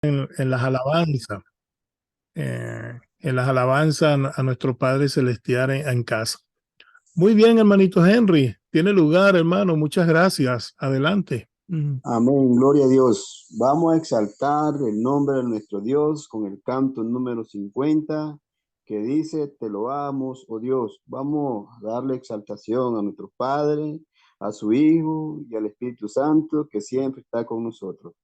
en las alabanzas, en las alabanzas a nuestro Padre Celestial en casa. Muy bien, hermanito Henry, tiene lugar, hermano, muchas gracias. Adelante. Amén, gloria a Dios. Vamos a exaltar el nombre de nuestro Dios con el canto número 50 que dice, te lo amos, oh Dios. Vamos a darle exaltación a nuestro Padre, a su Hijo y al Espíritu Santo que siempre está con nosotros.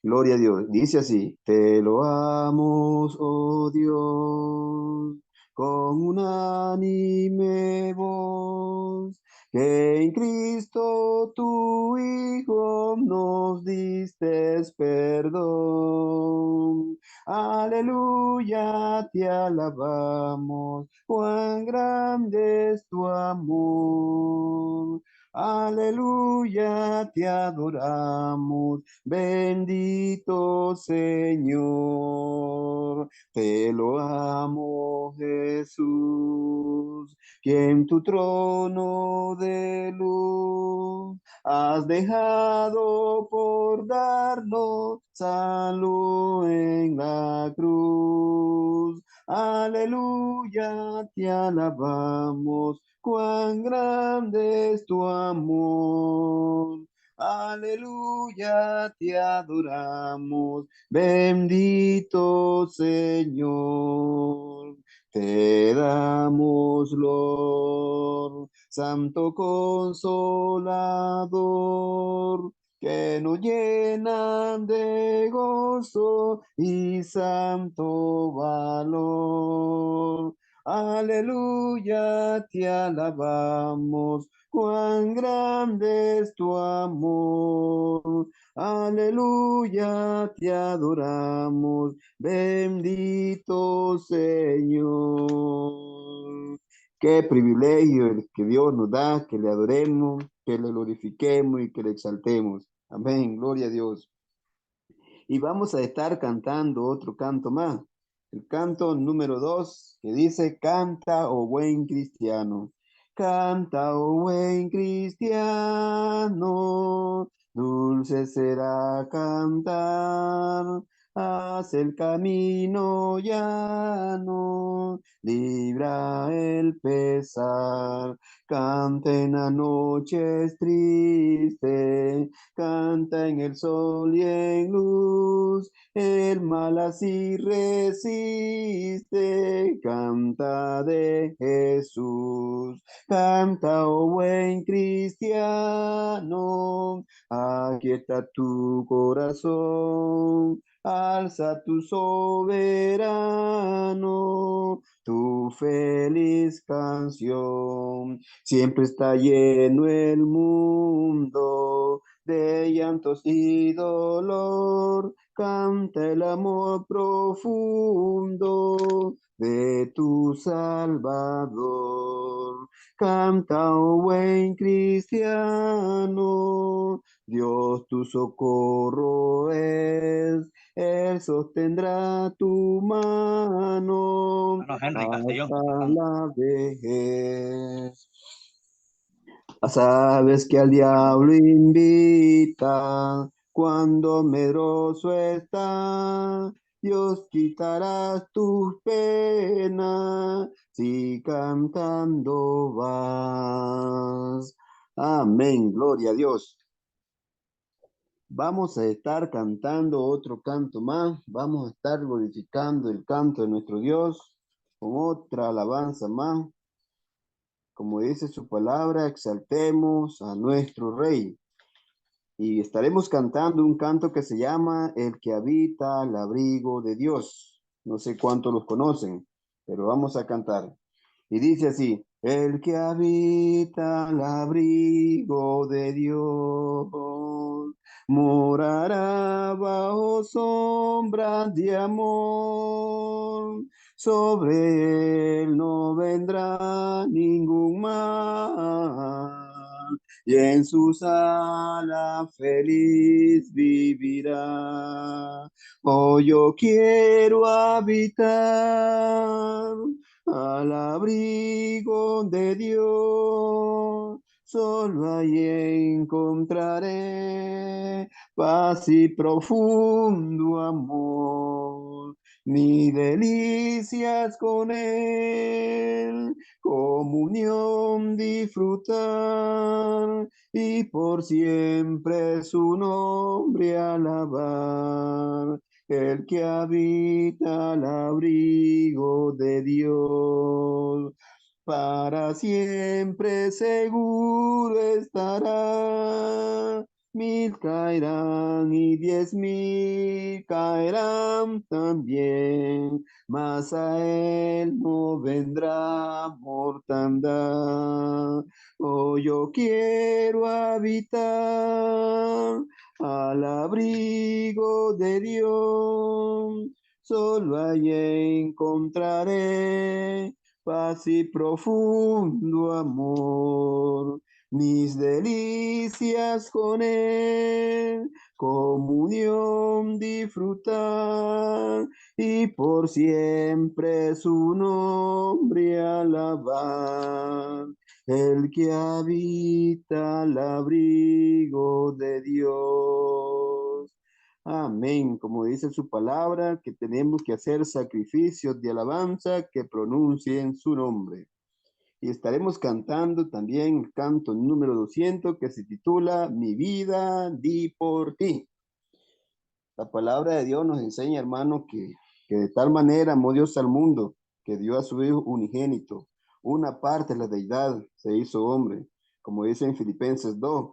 Gloria a Dios. Dice así, te lo amos, oh Dios, con unánime voz, que en Cristo tu Hijo nos diste perdón. Aleluya, te alabamos, cuán grande es tu amor. Aleluya, te adoramos. Bendito Señor, te lo amo, Jesús, que en tu trono de luz has dejado por darnos salud en la cruz. Aleluya, te alabamos, cuán grande es tu amor. Aleluya, te adoramos, bendito Señor. Te damos Lord, Santo Consolador, que nos llenan de gozo y santo valor. Aleluya, te alabamos, cuán grande es tu amor. Aleluya, te adoramos, bendito Señor. Qué privilegio el que Dios nos da, que le adoremos, que le glorifiquemos y que le exaltemos. Amén, gloria a Dios. Y vamos a estar cantando otro canto más. El canto número 2 que dice, canta, oh buen cristiano. Canta, oh buen cristiano, dulce será cantar. Haz el camino llano, libra el pesar. Canta en las noches tristes, canta en el sol y en luz, el mal así resiste, canta de Jesús. Canta, oh buen cristiano, aquí está tu corazón. Alza tu soberano, tu feliz canción. Siempre está lleno el mundo de llantos y dolor. Canta el amor profundo de tu Salvador. Canta, oh buen cristiano, Dios tu socorro es, Él sostendrá tu mano Bueno, Henry Castellón. hasta la vejez. Sabes que al diablo invita cuando medroso está. Dios quitará tus penas si cantando vas. Amén, gloria a Dios. Vamos a estar cantando otro canto más. Vamos a estar glorificando el canto de nuestro Dios con otra alabanza más. Como dice su palabra, exaltemos a nuestro Rey. Y estaremos cantando un canto que se llama El que habita al abrigo de Dios. No sé cuántos los conocen, pero vamos a cantar. Y dice así, el que habita al abrigo de Dios morará bajo sombras de amor. Sobre él no vendrá ningún mal y en sus alas feliz vivirá. Oh, yo quiero habitar al abrigo de Dios, solo ahí encontraré paz y profundo amor, ni delicias con él, comunión disfrutar y por siempre su nombre alabar, el que habita al abrigo de Dios. Para siempre seguro estará. 1000 caerán y 10.000 caerán también, mas a él no vendrá mortandad. Oh, yo quiero habitar al abrigo de Dios, solo allí encontraré paz y profundo amor, mis delicias con él, comunión disfrutar y por siempre su nombre alabar, el que habita al abrigo de Dios. Amén. Como dice su palabra, que tenemos que hacer sacrificios de alabanza que pronuncien su nombre. Y estaremos cantando también el canto número 200 que se titula Mi vida di por ti. La palabra de Dios nos enseña, hermano, que de tal manera amó Dios al mundo, que dio a su Hijo unigénito. Una parte de la deidad se hizo hombre, como dice en Filipenses 2,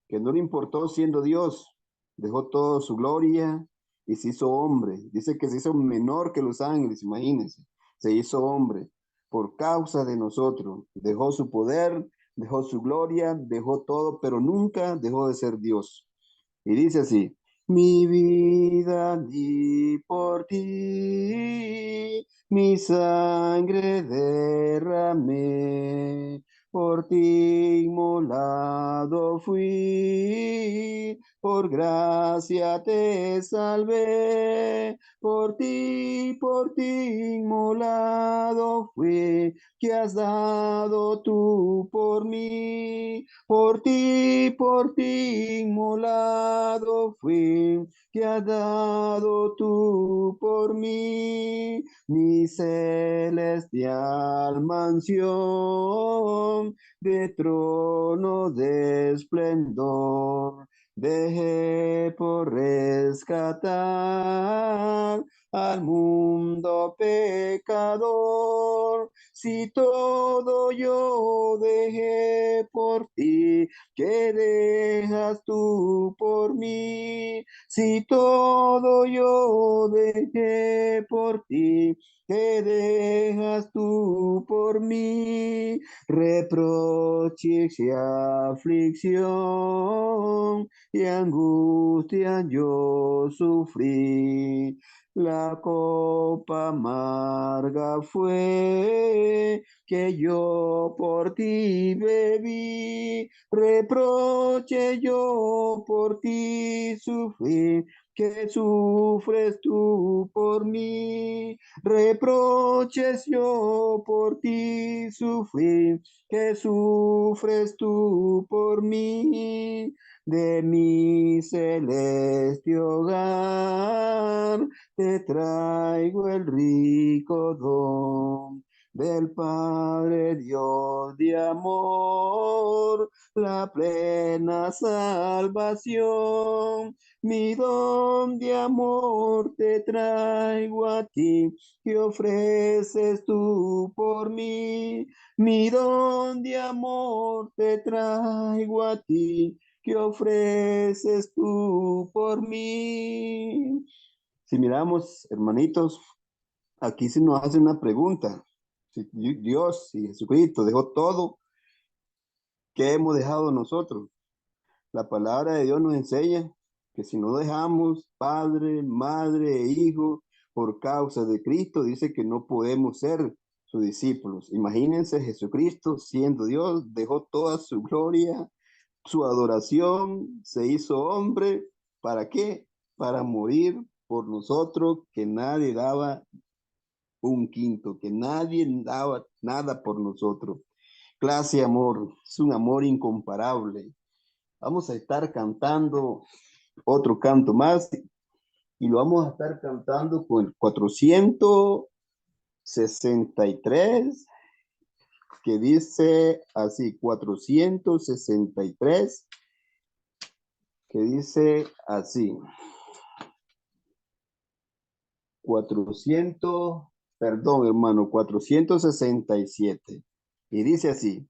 que no le importó siendo Dios, dejó toda su gloria y se hizo hombre. Dice que se hizo menor que los ángeles, imagínense. Se hizo hombre por causa de nosotros. Dejó su poder, dejó su gloria, dejó todo, pero nunca dejó de ser Dios. Y dice así, mi vida di por ti, mi sangre derramé, por ti inmolado fui, por gracia te salvé, por ti inmolado fui, que has dado tú por mí. Por ti inmolado fui, que has dado tú por mí, mi celestial mansión de trono de esplendor. Dejé por rescatar al mundo pecador. Si todo yo dejé por ti, ¿qué dejas tú por mí? Si todo yo dejé por ti, ¿qué dejas tú por mí? Reproches y aflicción y angustia yo sufrí. La copa amarga fue que yo por ti bebí, reproche yo por ti sufrí, que sufres tú por mí, reproches yo por ti sufrí, que sufres tú por mí, de mi celeste hogar te traigo el rico don del Padre Dios de amor, la plena salvación. Mi don de amor te traigo a ti, que ofreces tú por mí. Mi don de amor te traigo a ti, que ofreces tú por mí. Si miramos, hermanitos, aquí se nos hace una pregunta. Si Dios y Jesucristo dejó todo, ¿qué hemos dejado nosotros? La palabra de Dios nos enseña que si no dejamos padre, madre e hijo por causa de Cristo, dice que no podemos ser sus discípulos. Imagínense, Jesucristo siendo Dios, dejó toda su gloria, su adoración, se hizo hombre. ¿Para qué? Para morir por nosotros, que nadie daba un quinto, que nadie daba nada por nosotros. Clase de amor, es un amor incomparable. Vamos a estar cantando otro canto más y lo vamos a estar cantando con el 463 que dice así, 463 que dice así, 400, perdón hermano, 467 y dice así.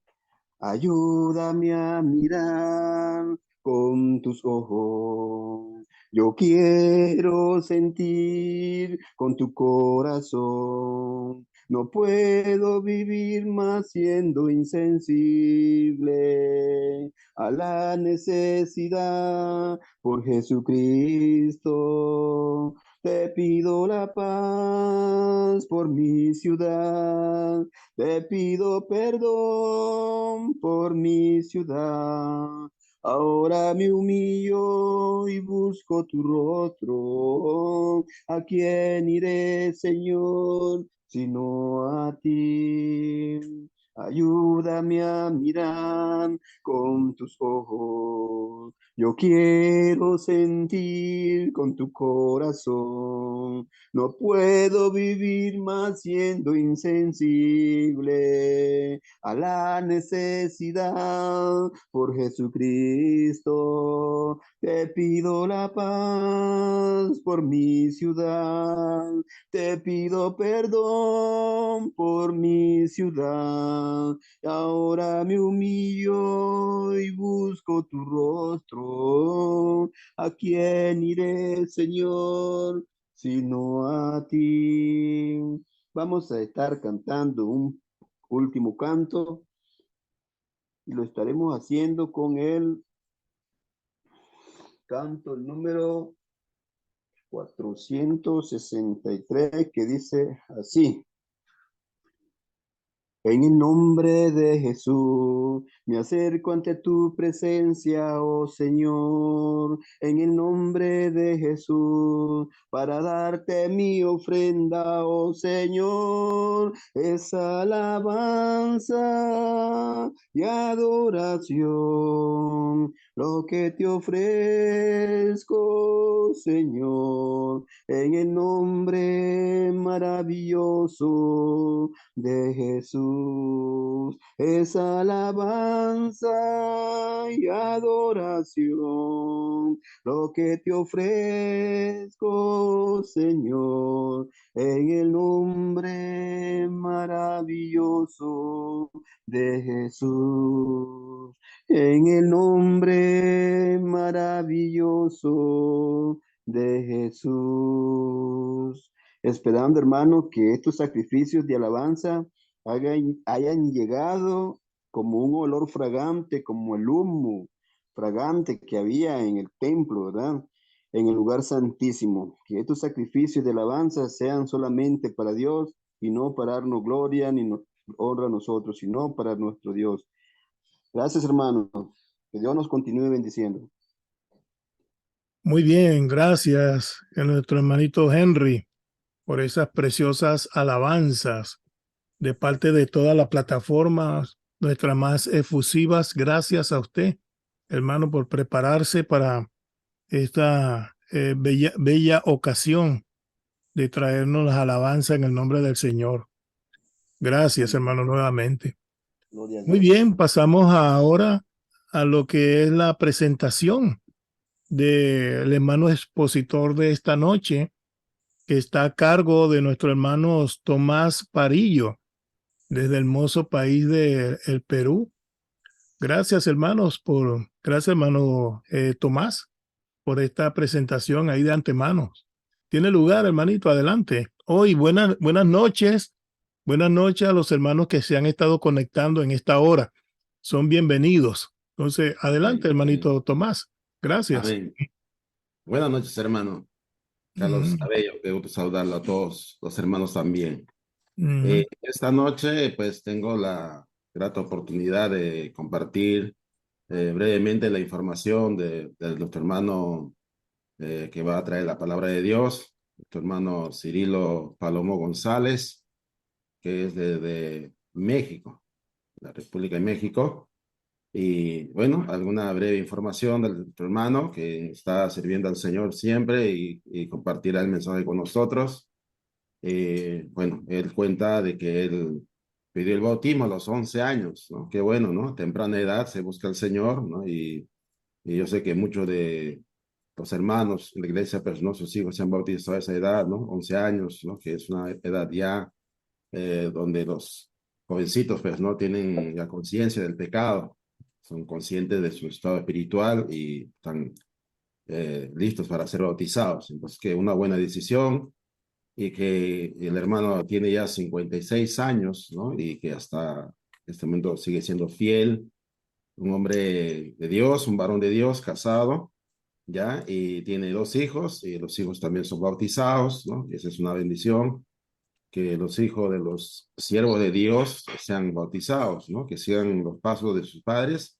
Ayúdame a mirar con tus ojos. Yo quiero sentir con tu corazón. No puedo vivir más siendo insensible a la necesidad por Jesucristo. Te pido la paz por mi ciudad. Te pido perdón por mi ciudad. Ahora me humillo y busco tu rostro. ¿A quién iré, Señor, sino a ti? Ayúdame a mirar con tus ojos. Yo quiero sentir con tu corazón. No puedo vivir más siendo insensible a la necesidad por Jesucristo. Te pido la paz por mi ciudad. Te pido perdón por mi ciudad. Ahora me humillo y busco tu rostro. ¿A quién iré, Señor, sino a ti? Vamos a estar cantando un último canto y lo estaremos haciendo con el canto el número 463 que dice así. En el nombre de Jesús, me acerco ante tu presencia, oh Señor. En el nombre de Jesús, para darte mi ofrenda, oh Señor. Es alabanza y adoración lo que te ofrezco, Señor. En el nombre maravilloso de Jesús es alabanza y adoración lo que te ofrezco, Señor, en el nombre maravilloso de Jesús, en el nombre maravilloso de Jesús. Esperando, hermano, que estos sacrificios de alabanza hayan llegado como un olor fragante, como el humo fragante que había en el templo, ¿verdad? En el lugar santísimo. Que estos sacrificios de alabanza sean solamente para Dios y no para darnos gloria ni honra a nosotros, sino para nuestro Dios. Gracias, hermano. Que Dios nos continúe bendiciendo. Muy bien, gracias a nuestro hermanito Henry por esas preciosas alabanzas de parte de todas las plataformas, nuestras más efusivas. Gracias a usted, hermano, por prepararse para esta bella ocasión de traernos las alabanzas en el nombre del Señor. Gracias, hermano, nuevamente. Gloria a Muy Dios. bien, pasamos ahora a lo que es la presentación del hermano expositor de esta noche, que está a cargo de nuestro hermano Tomás Parillo, desde el hermoso país de el Perú. Gracias, gracias, hermano Tomás, por esta presentación ahí de antemano. Tiene lugar, hermanito, adelante. Hoy, buenas noches. Buenas noches a los hermanos que se han estado conectando en esta hora. Son bienvenidos. Entonces, adelante, Amén, amén, hermanito Tomás. Gracias. amén. Buenas noches, hermano. Carlos Mm, Cabello, qué gusto saludarlo a todos los hermanos también. mm. Esta noche, pues, tengo la grata oportunidad de compartir brevemente la información de nuestro hermano que va a traer la palabra de Dios, nuestro hermano Cirilo Palomo González, que es de México, la República de México. Y bueno, alguna breve información de nuestro hermano que está sirviendo al Señor siempre y compartirá el mensaje con nosotros. Bueno, él cuenta de que él pidió el bautismo a los 11 años, ¿no? Qué bueno, ¿no? A temprana edad se busca al Señor, ¿no? Y yo sé que muchos de los hermanos en la iglesia, pues, ¿no? Sus hijos se han bautizado a esa edad, ¿no? 11 años, ¿no? Que es una edad ya donde los jovencitos, pues, ¿no? Tienen la conciencia del pecado, son conscientes de su estado espiritual y están listos para ser bautizados. Entonces, que una buena decisión y que el hermano tiene ya 56 años, ¿no? Y que hasta este momento sigue siendo fiel, un hombre de Dios, un varón de Dios, casado, ¿ya? Y tiene dos hijos, y los hijos también son bautizados, ¿no? Y esa es una bendición, que los hijos de los siervos de Dios sean bautizados, ¿no? Que sigan los pasos de sus padres,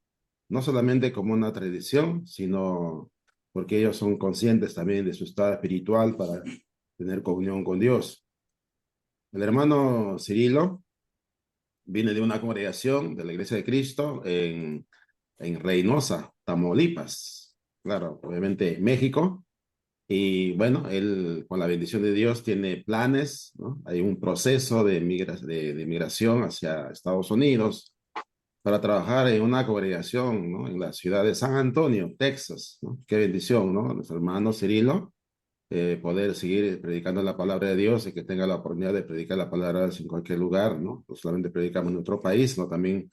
no solamente como una tradición, sino porque ellos son conscientes también de su estado espiritual para tener comunión con Dios. El hermano Cirilo viene de una congregación de la Iglesia de Cristo en Reynosa, Tamaulipas, claro, obviamente México. Y bueno, él con la bendición de Dios tiene planes, ¿no? Hay un proceso de migración hacia Estados Unidos para trabajar en una congregación, ¿no? En la ciudad de San Antonio, Texas, ¿no? Qué bendición, ¿no? Nuestro hermano Cirilo poder seguir predicando la palabra de Dios y que tenga la oportunidad de predicar la palabra de Dios en cualquier lugar, ¿no? No solamente predicamos en nuestro país, sino también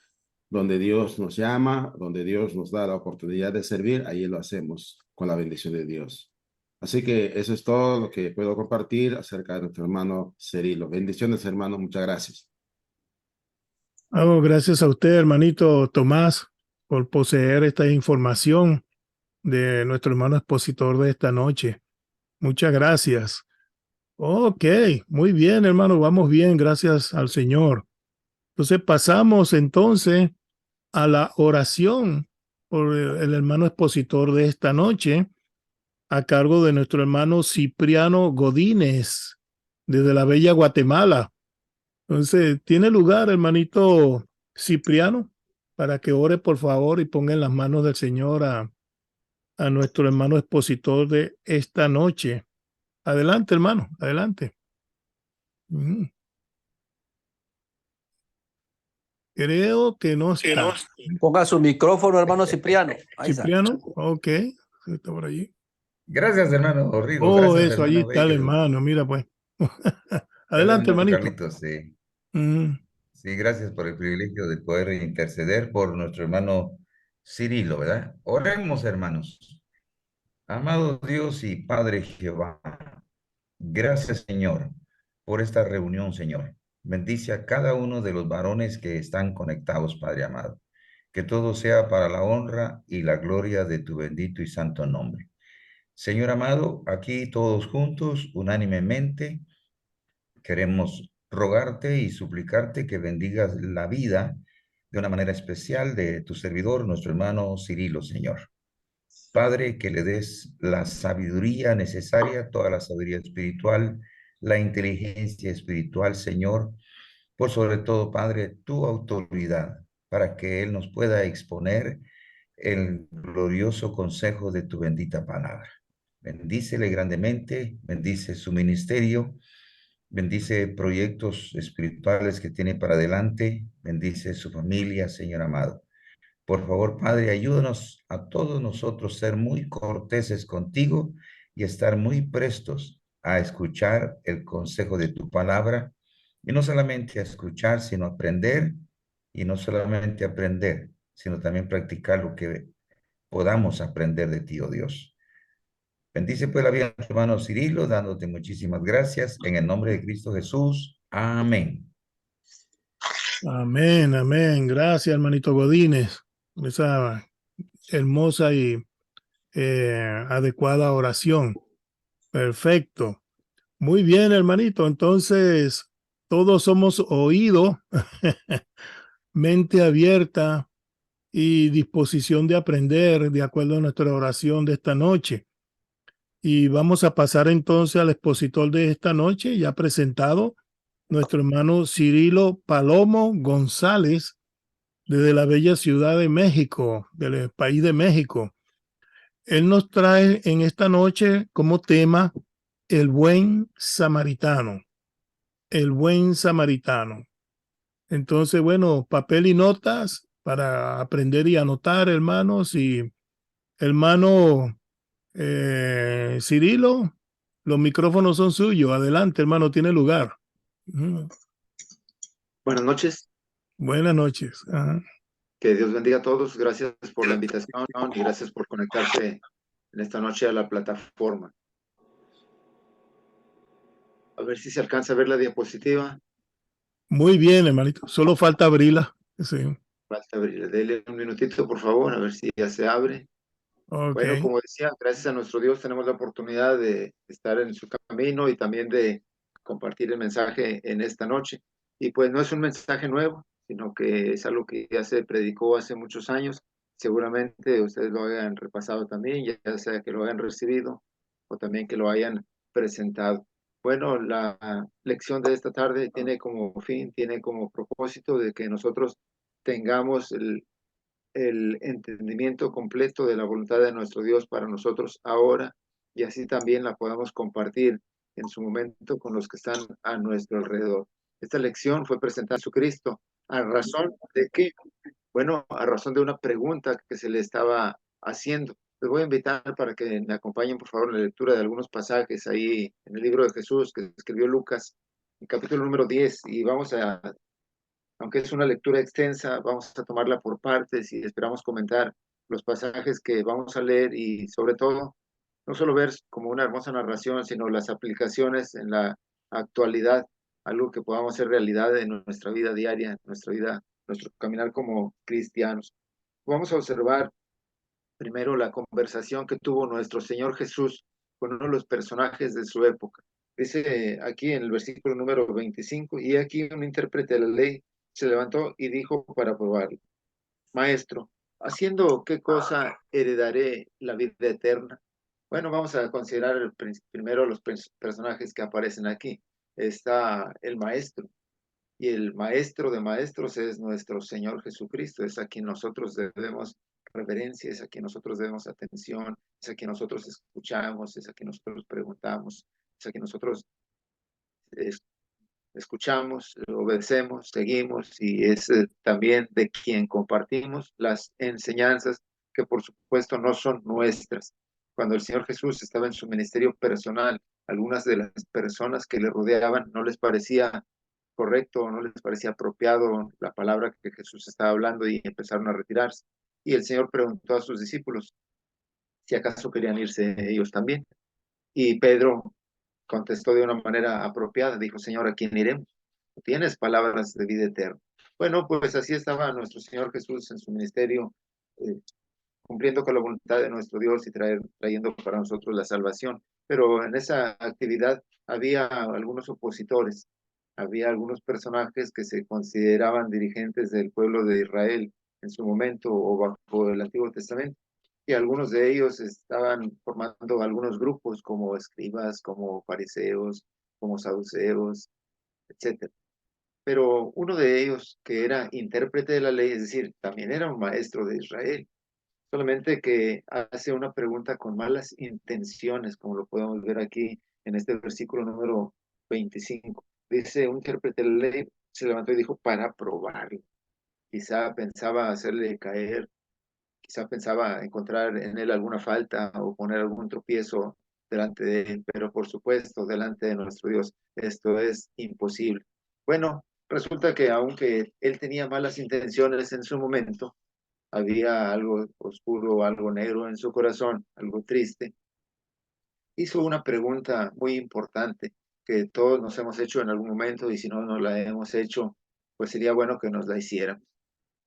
donde Dios nos llama, donde Dios nos da la oportunidad de servir, ahí lo hacemos con la bendición de Dios. Así que eso es todo lo que puedo compartir acerca de nuestro hermano Cirilo. Bendiciones, hermano, muchas gracias. Oh, gracias a usted, hermanito Tomás, por poseer esta información de nuestro hermano expositor de esta noche. Muchas gracias. Ok, muy bien, hermano, vamos bien, gracias al Señor. Entonces pasamos entonces a la oración por el hermano expositor de esta noche, a cargo de nuestro hermano Cipriano Godínez, desde la bella Guatemala. Entonces, ¿tiene lugar, hermanito Cipriano, para que ore, por favor, y ponga en las manos del Señor a nuestro hermano expositor de esta noche? Adelante, hermano, adelante. Creo que no está. Ponga su micrófono, hermano Cipriano. Ahí está. Cipriano, ok, está por allí. Gracias, hermano Rigo. Oh, Gracias, eso, allí hermano está el Baker. hermano, mira pues. Adelante, Hermano hermanito. Carlitos, sí. Mm. Sí, gracias por el privilegio de poder interceder por nuestro hermano Cirilo, ¿verdad? Oremos, hermanos. Amado Dios y Padre Jehová, gracias, Señor, por esta reunión, Señor. Bendice a cada uno de los varones que están conectados, Padre amado. Que todo sea para la honra y la gloria de tu bendito y santo nombre. Señor amado, aquí todos juntos, unánimemente, queremos rogarte y suplicarte que bendigas la vida de una manera especial de tu servidor, nuestro hermano Cirilo, Señor. Padre, que le des la sabiduría necesaria, toda la sabiduría espiritual, la inteligencia espiritual, Señor, por sobre todo, Padre, tu autoridad, para que Él nos pueda exponer el glorioso consejo de tu bendita palabra. Bendícele grandemente, bendice su ministerio, bendice proyectos espirituales que tiene para adelante, bendice su familia, Señor amado. Por favor, Padre, ayúdanos a todos nosotros ser muy corteses contigo y estar muy prestos a escuchar el consejo de tu palabra, y no solamente a escuchar, sino a aprender, y no solamente aprender, sino también practicar lo que podamos aprender de ti, oh Dios. Bendice pues la vida de nuestro hermano Cirilo, dándote muchísimas gracias en el nombre de Cristo Jesús. Amén. Amén, amén. Gracias, hermanito Godínez, por esa hermosa y adecuada oración. Perfecto. Muy bien, hermanito. Entonces, todos somos oído, mente abierta y disposición de aprender de acuerdo a nuestra oración de esta noche. Y vamos a pasar entonces al expositor de esta noche, ya presentado, nuestro hermano Cirilo Palomo González, desde la bella ciudad de México, del país de México. Él nos trae en esta noche como tema el buen samaritano, el buen samaritano. Entonces, bueno, papel y notas para aprender y anotar, hermanos. Y hermano Cirilo, los micrófonos son suyos. Adelante, hermano, tiene lugar. Buenas noches, Buenas noches. Ajá. que Dios bendiga a todos. Gracias por la invitación y gracias por conectarse en esta noche a la plataforma. A ver si se alcanza a ver la diapositiva. Muy bien, hermanito. Solo falta abrirla. Sí. Falta abrirle. Dele un minutito, por favor, a ver si ya se abre. Ok. Bueno, como decía, gracias a nuestro Dios tenemos la oportunidad de estar en su camino y también de compartir el mensaje en esta noche. Y pues no es un mensaje nuevo, sino que es algo que ya se predicó hace muchos años. Seguramente ustedes lo hayan repasado también, ya sea que lo hayan recibido o también que lo hayan presentado. Bueno, la lección de esta tarde tiene como fin, tiene como propósito de que nosotros tengamos el entendimiento completo de la voluntad de nuestro Dios para nosotros ahora y así también la podamos compartir en su momento con los que están a nuestro alrededor. Esta lección fue presentada a Jesucristo. ¿A razón de qué? Bueno, a razón de una pregunta que se le estaba haciendo. Les voy a invitar para que me acompañen, por favor, en la lectura de algunos pasajes ahí en el libro de Jesús que escribió Lucas, el capítulo número 10, y vamos a, aunque es una lectura extensa, vamos a tomarla por partes y esperamos comentar los pasajes que vamos a leer y sobre todo, no solo ver como una hermosa narración, sino las aplicaciones en la actualidad, algo que podamos hacer realidad en nuestra vida diaria, en nuestra vida, nuestro caminar como cristianos. Vamos a observar primero la conversación que tuvo nuestro Señor Jesús con uno de los personajes de su época. Dice aquí en el versículo número 25, y aquí un intérprete de la ley se levantó y dijo para probarlo: Maestro, ¿haciendo qué cosa heredaré la vida eterna? Bueno, vamos a considerar primero los personajes que aparecen aquí. Está el maestro, y el maestro de maestros es nuestro Señor Jesucristo. Es a quien nosotros debemos reverencia, es a quien nosotros debemos atención, es a quien nosotros escuchamos, es a quien nosotros preguntamos, es a quien nosotros escuchamos, obedecemos, seguimos, y es también de quien compartimos las enseñanzas que por supuesto no son nuestras. Cuando el Señor Jesús estaba en su ministerio personal, algunas de las personas que le rodeaban no les parecía correcto, no les parecía apropiado la palabra que Jesús estaba hablando y empezaron a retirarse. Y el Señor preguntó a sus discípulos si acaso querían irse ellos también. Y Pedro contestó de una manera apropiada, dijo: Señor, ¿a quién iremos? Tienes palabras de vida eterna. Bueno, pues así estaba nuestro Señor Jesús en su ministerio, cumpliendo con la voluntad de nuestro Dios y trayendo para nosotros la salvación. Pero en esa actividad había algunos opositores, había algunos personajes que se consideraban dirigentes del pueblo de Israel en su momento o bajo el Antiguo Testamento. Y algunos de ellos estaban formando algunos grupos como escribas, como fariseos, como saduceos, etcétera. Pero uno de ellos, que era intérprete de la ley, es decir, también era un maestro de Israel, solamente que hace una pregunta con malas intenciones, como lo podemos ver aquí en este versículo número 25. Dice: un intérprete de la ley se levantó y dijo para probarlo. Quizá pensaba hacerle caer, quizá pensaba encontrar en él alguna falta o poner algún tropiezo delante de él, pero por supuesto, delante de nuestro Dios, esto es imposible. Bueno, resulta que aunque él tenía malas intenciones en su momento, había algo oscuro, algo negro en su corazón, algo triste. Hizo una pregunta muy importante que todos nos hemos hecho en algún momento, y si no nos la hemos hecho, pues sería bueno que nos la hicieran.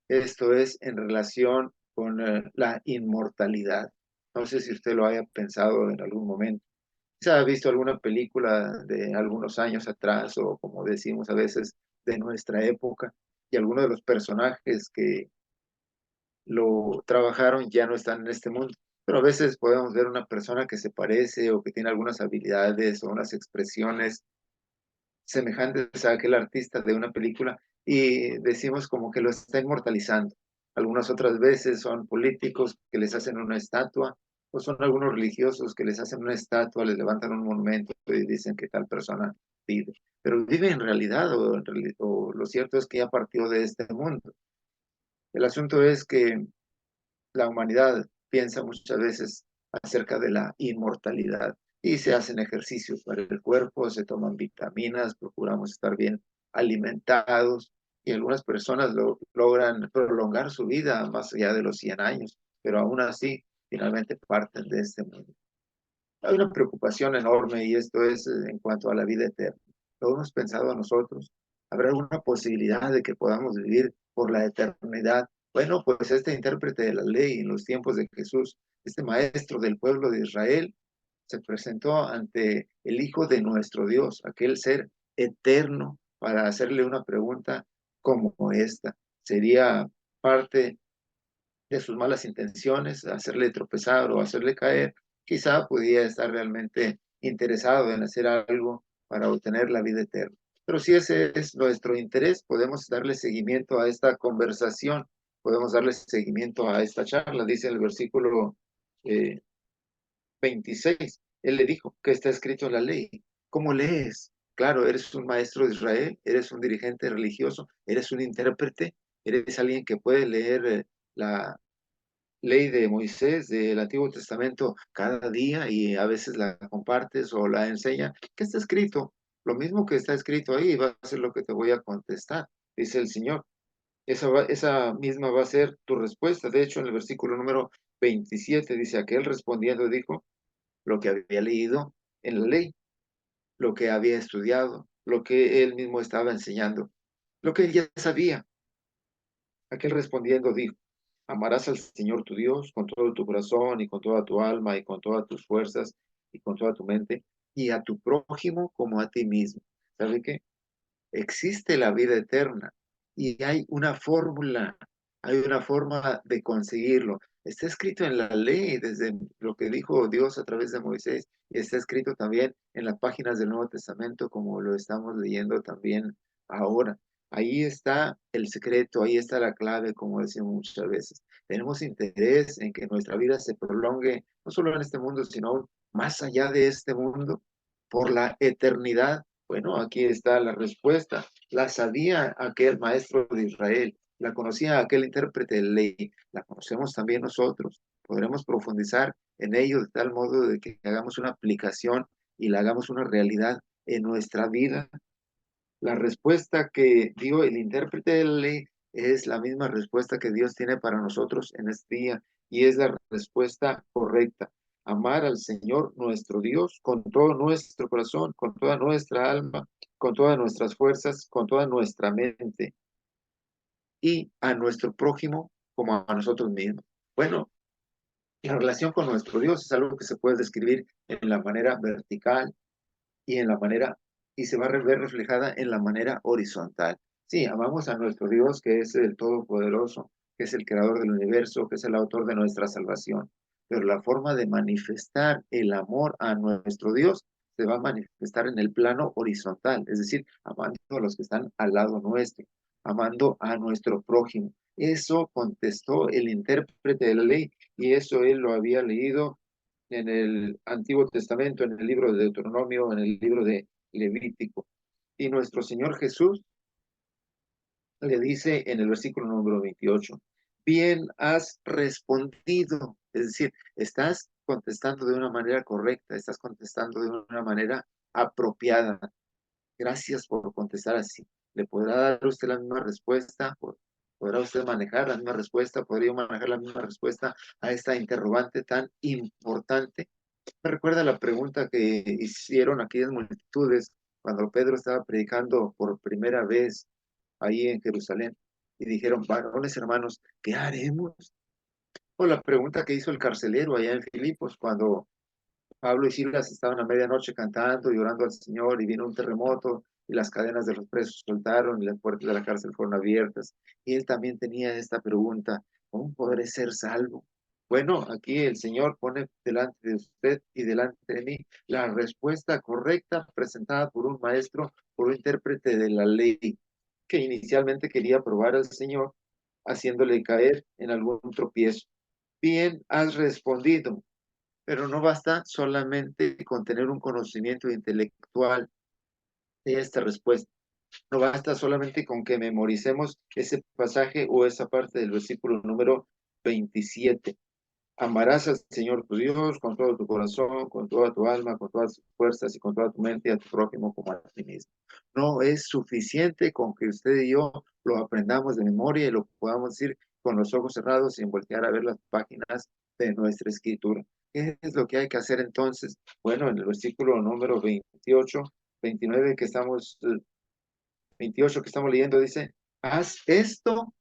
Esto es en relación con la inmortalidad. No sé si usted lo haya pensado en algún momento. ¿Se ha visto alguna película de algunos años atrás, o como decimos a veces, de nuestra época, y algunos de los personajes que lo trabajaron ya no están en este mundo? Pero a veces podemos ver una persona que se parece o que tiene algunas habilidades o unas expresiones semejantes a aquel artista de una película, y decimos como que lo está inmortalizando. Algunas otras veces son políticos que les hacen una estatua, o son algunos religiosos que les hacen una estatua, les levantan un monumento y dicen que tal persona vive. Pero vive en realidad, o lo cierto es que ya partió de este mundo. El asunto es que la humanidad piensa muchas veces acerca de la inmortalidad y se hacen ejercicios para el cuerpo, se toman vitaminas, procuramos estar bien alimentados y algunas personas logran prolongar su vida más allá de los 100 años, pero aún así finalmente parten de este mundo. Hay una preocupación enorme y esto es en cuanto a la vida eterna. ¿Lo hemos pensado nosotros? ¿Habrá alguna posibilidad de que podamos vivir por la eternidad? Bueno, pues este intérprete de la ley en los tiempos de Jesús, este maestro del pueblo de Israel, se presentó ante el Hijo de nuestro Dios, aquel ser eterno, para hacerle una pregunta como esta. ¿Sería parte de sus malas intenciones, hacerle tropezar o hacerle caer? Quizá pudiera estar realmente interesado en hacer algo para obtener la vida eterna. Pero si ese es nuestro interés, podemos darle seguimiento a esta conversación, podemos darle seguimiento a esta charla. Dice el versículo 26, él le dijo que está escrito en la ley. ¿Cómo lees? Claro, eres un maestro de Israel, eres un dirigente religioso, eres un intérprete, eres alguien que puede leer la ley de Moisés del Antiguo Testamento cada día y a veces la compartes o la enseñas. ¿Qué está escrito? Lo mismo que está escrito ahí va a ser lo que te voy a contestar, dice el Señor. Esa misma va a ser tu respuesta. De hecho, en el versículo número 27 dice, aquel respondiendo dijo lo que había leído en la ley, lo que había estudiado, lo que él mismo estaba enseñando, lo que él ya sabía. Aquel respondiendo dijo, amarás al Señor tu Dios con todo tu corazón y con toda tu alma y con todas tus fuerzas y con toda tu mente y a tu prójimo como a ti mismo. ¿Sabe qué? Existe la vida eterna y hay una fórmula, hay una forma de conseguirlo. Está escrito en la ley desde lo que dijo Dios a través de Moisés y está escrito también en las páginas del Nuevo Testamento como lo estamos leyendo también ahora. Ahí está el secreto, ahí está la clave, como decimos muchas veces. Tenemos interés en que nuestra vida se prolongue, no solo en este mundo, sino más allá de este mundo, por la eternidad. Bueno, aquí está la respuesta. La sabía aquel maestro de Israel, la conocía aquel intérprete de ley, la conocemos también nosotros. Podremos profundizar en ello de tal modo de que hagamos una aplicación y la hagamos una realidad en nuestra vida. La respuesta que dio el intérprete de la ley es la misma respuesta que Dios tiene para nosotros en este día y es la respuesta correcta. Amar al Señor nuestro Dios con todo nuestro corazón, con toda nuestra alma, con todas nuestras fuerzas, con toda nuestra mente y a nuestro prójimo como a nosotros mismos. Bueno, la relación con nuestro Dios es algo que se puede describir en la manera vertical y en la manera, y se va a ver reflejada en la manera horizontal. Sí, amamos a nuestro Dios, que es el Todopoderoso, que es el creador del universo, que es el autor de nuestra salvación. Pero la forma de manifestar el amor a nuestro Dios se va a manifestar en el plano horizontal, es decir, amando a los que están al lado nuestro, amando a nuestro prójimo. Eso contestó el intérprete de la ley y eso él lo había leído en el Antiguo Testamento, en el libro de Deuteronomio, en el libro de Levítico. Y nuestro Señor Jesús le dice en el versículo número 28, bien has respondido, es decir, estás contestando de una manera correcta, estás contestando de una manera apropiada. Gracias por contestar así. ¿Le podrá dar usted la misma respuesta? ¿Podrá usted manejar la misma respuesta? ¿Podría yo manejar la misma respuesta a esta interrogante tan importante? Me recuerda la pregunta que hicieron aquellas multitudes cuando Pedro estaba predicando por primera vez ahí en Jerusalén y dijeron, varones hermanos, ¿qué haremos? O la pregunta que hizo el carcelero allá en Filipos cuando Pablo y Silas estaban a medianoche cantando y orando al Señor y vino un terremoto y las cadenas de los presos soltaron y las puertas de la cárcel fueron abiertas. Y él también tenía esta pregunta, ¿cómo podré ser salvo? Bueno, aquí el Señor pone delante de usted y delante de mí la respuesta correcta presentada por un maestro, por un intérprete de la ley. que inicialmente quería probar al Señor, haciéndole caer en algún tropiezo. Bien has respondido, pero no basta solamente con tener un conocimiento intelectual de esta respuesta. No basta solamente con que memoricemos ese pasaje o esa parte del versículo número 27. Amarás al Señor tu Dios con todo tu corazón, con toda tu alma, con todas tus fuerzas y con toda tu mente, y a tu prójimo como a ti mismo. No es suficiente con que usted y yo lo aprendamos de memoria y lo podamos decir con los ojos cerrados sin voltear a ver las páginas de nuestra escritura. ¿Qué es lo que hay que hacer entonces? Bueno, en el versículo número 28, 29 que estamos, 28 que estamos leyendo dice, haz esto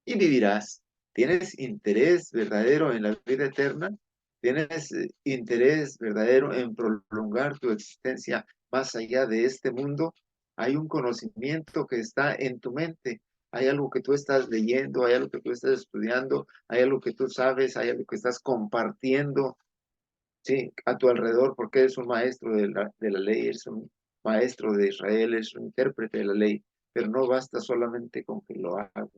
y vivirás. ¿Tienes interés verdadero en la vida eterna? ¿Tienes interés verdadero en prolongar tu existencia más allá de este mundo? Hay un conocimiento que está en tu mente. Hay algo que tú estás leyendo, hay algo que tú estás estudiando, hay algo que tú sabes, hay algo que estás compartiendo, sí, a tu alrededor, porque eres un maestro de la ley, eres un maestro de Israel, eres un intérprete de la ley, pero no basta solamente con que lo hagas.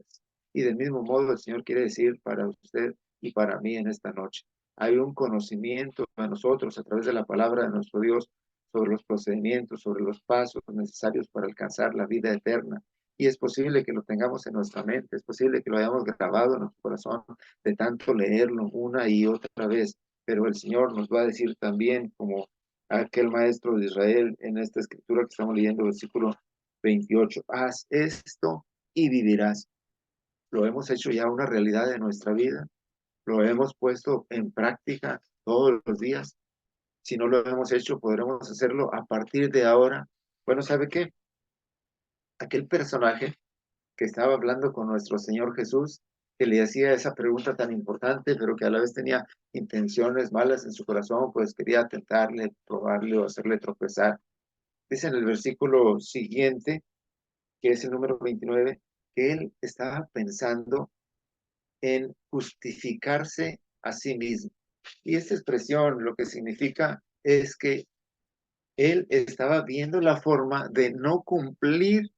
Y del mismo modo el Señor quiere decir para usted y para mí en esta noche, hay un conocimiento a nosotros a través de la palabra de nuestro Dios sobre los procedimientos, sobre los pasos necesarios para alcanzar la vida eterna. Y es posible que lo tengamos en nuestra mente, es posible que lo hayamos grabado en nuestro corazón de tanto leerlo una y otra vez, pero el Señor nos va a decir también, como aquel maestro de Israel en esta escritura que estamos leyendo, versículo 28, haz esto y vivirás. Lo hemos hecho ya una realidad de nuestra vida, lo hemos puesto en práctica todos los días. Si no lo hemos hecho, podremos hacerlo a partir de ahora. Bueno, ¿sabe qué? Aquel personaje que estaba hablando con nuestro Señor Jesús, que le hacía esa pregunta tan importante, pero que a la vez tenía intenciones malas en su corazón, pues quería tentarle, probarle o hacerle tropezar. Dice en el versículo siguiente, que es el número 29, que él estaba pensando en justificarse a sí mismo. Y esta expresión lo que significa es que él estaba viendo la forma de no cumplir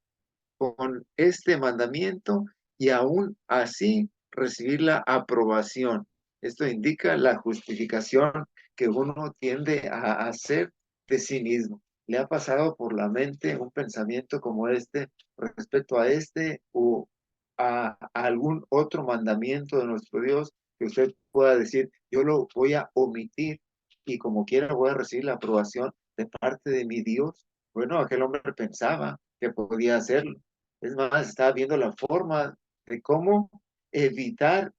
con este mandamiento y aún así recibir la aprobación. Esto indica la justificación que uno tiende a hacer de sí mismo. ¿Le ha pasado por la mente un pensamiento como este respecto a este o a algún otro mandamiento de nuestro Dios que usted pueda decir, yo lo voy a omitir y como quiera voy a recibir la aprobación de parte de mi Dios? Bueno, aquel hombre pensaba que podía hacerlo. Es más, estaba viendo la forma de cómo evitar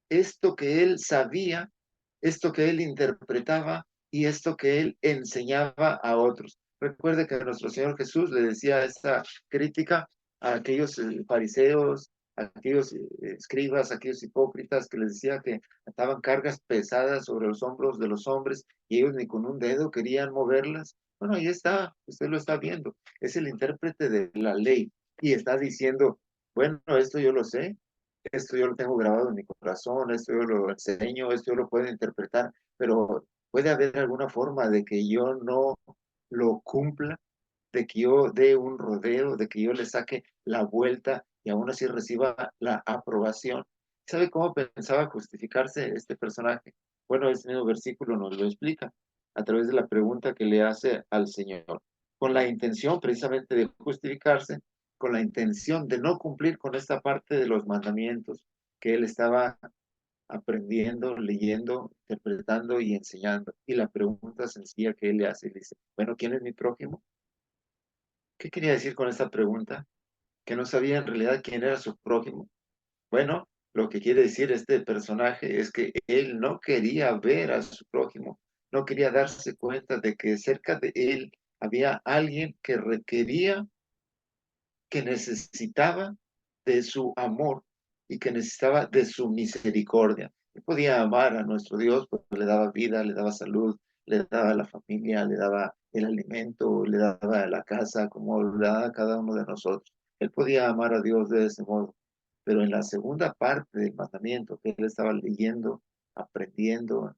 esto que él sabía, esto que él interpretaba y esto que él enseñaba a otros. Recuerde que nuestro Señor Jesús le decía esta crítica a aquellos fariseos, a aquellos escribas, a aquellos hipócritas que les decía que ataban cargas pesadas sobre los hombros de los hombres y ellos ni con un dedo querían moverlas. Bueno, ahí está, usted lo está viendo. Es el intérprete de la ley y está diciendo, bueno, esto yo lo sé, esto yo lo tengo grabado en mi corazón, esto yo lo enseño, esto yo lo puedo interpretar, pero puede haber alguna forma de que yo no lo cumpla, de que yo dé un rodeo, de que yo le saque la vuelta y aún así reciba la aprobación. ¿Sabe cómo pensaba justificarse este personaje? Bueno, este mismo versículo nos lo explica a través de la pregunta que le hace al Señor, con la intención precisamente de justificarse, con la intención de no cumplir con esta parte de los mandamientos que él estaba aprendiendo, leyendo, interpretando y enseñando. Y la pregunta sencilla que él le hace, dice, bueno, ¿quién es mi prójimo? ¿Qué quería decir con esta pregunta? Que no sabía en realidad quién era su prójimo. Bueno, lo que quiere decir este personaje es que él no quería ver a su prójimo, no quería darse cuenta de que cerca de él había alguien que requería, que necesitaba de su amor y que necesitaba de su misericordia. Y podía amar a nuestro Dios, pues le daba vida, le daba salud, le daba la familia, le daba el alimento, le daba la casa, como le daba a cada uno de nosotros. Él podía amar a Dios de ese modo. Pero en la segunda parte del mandamiento que él estaba leyendo, aprendiendo,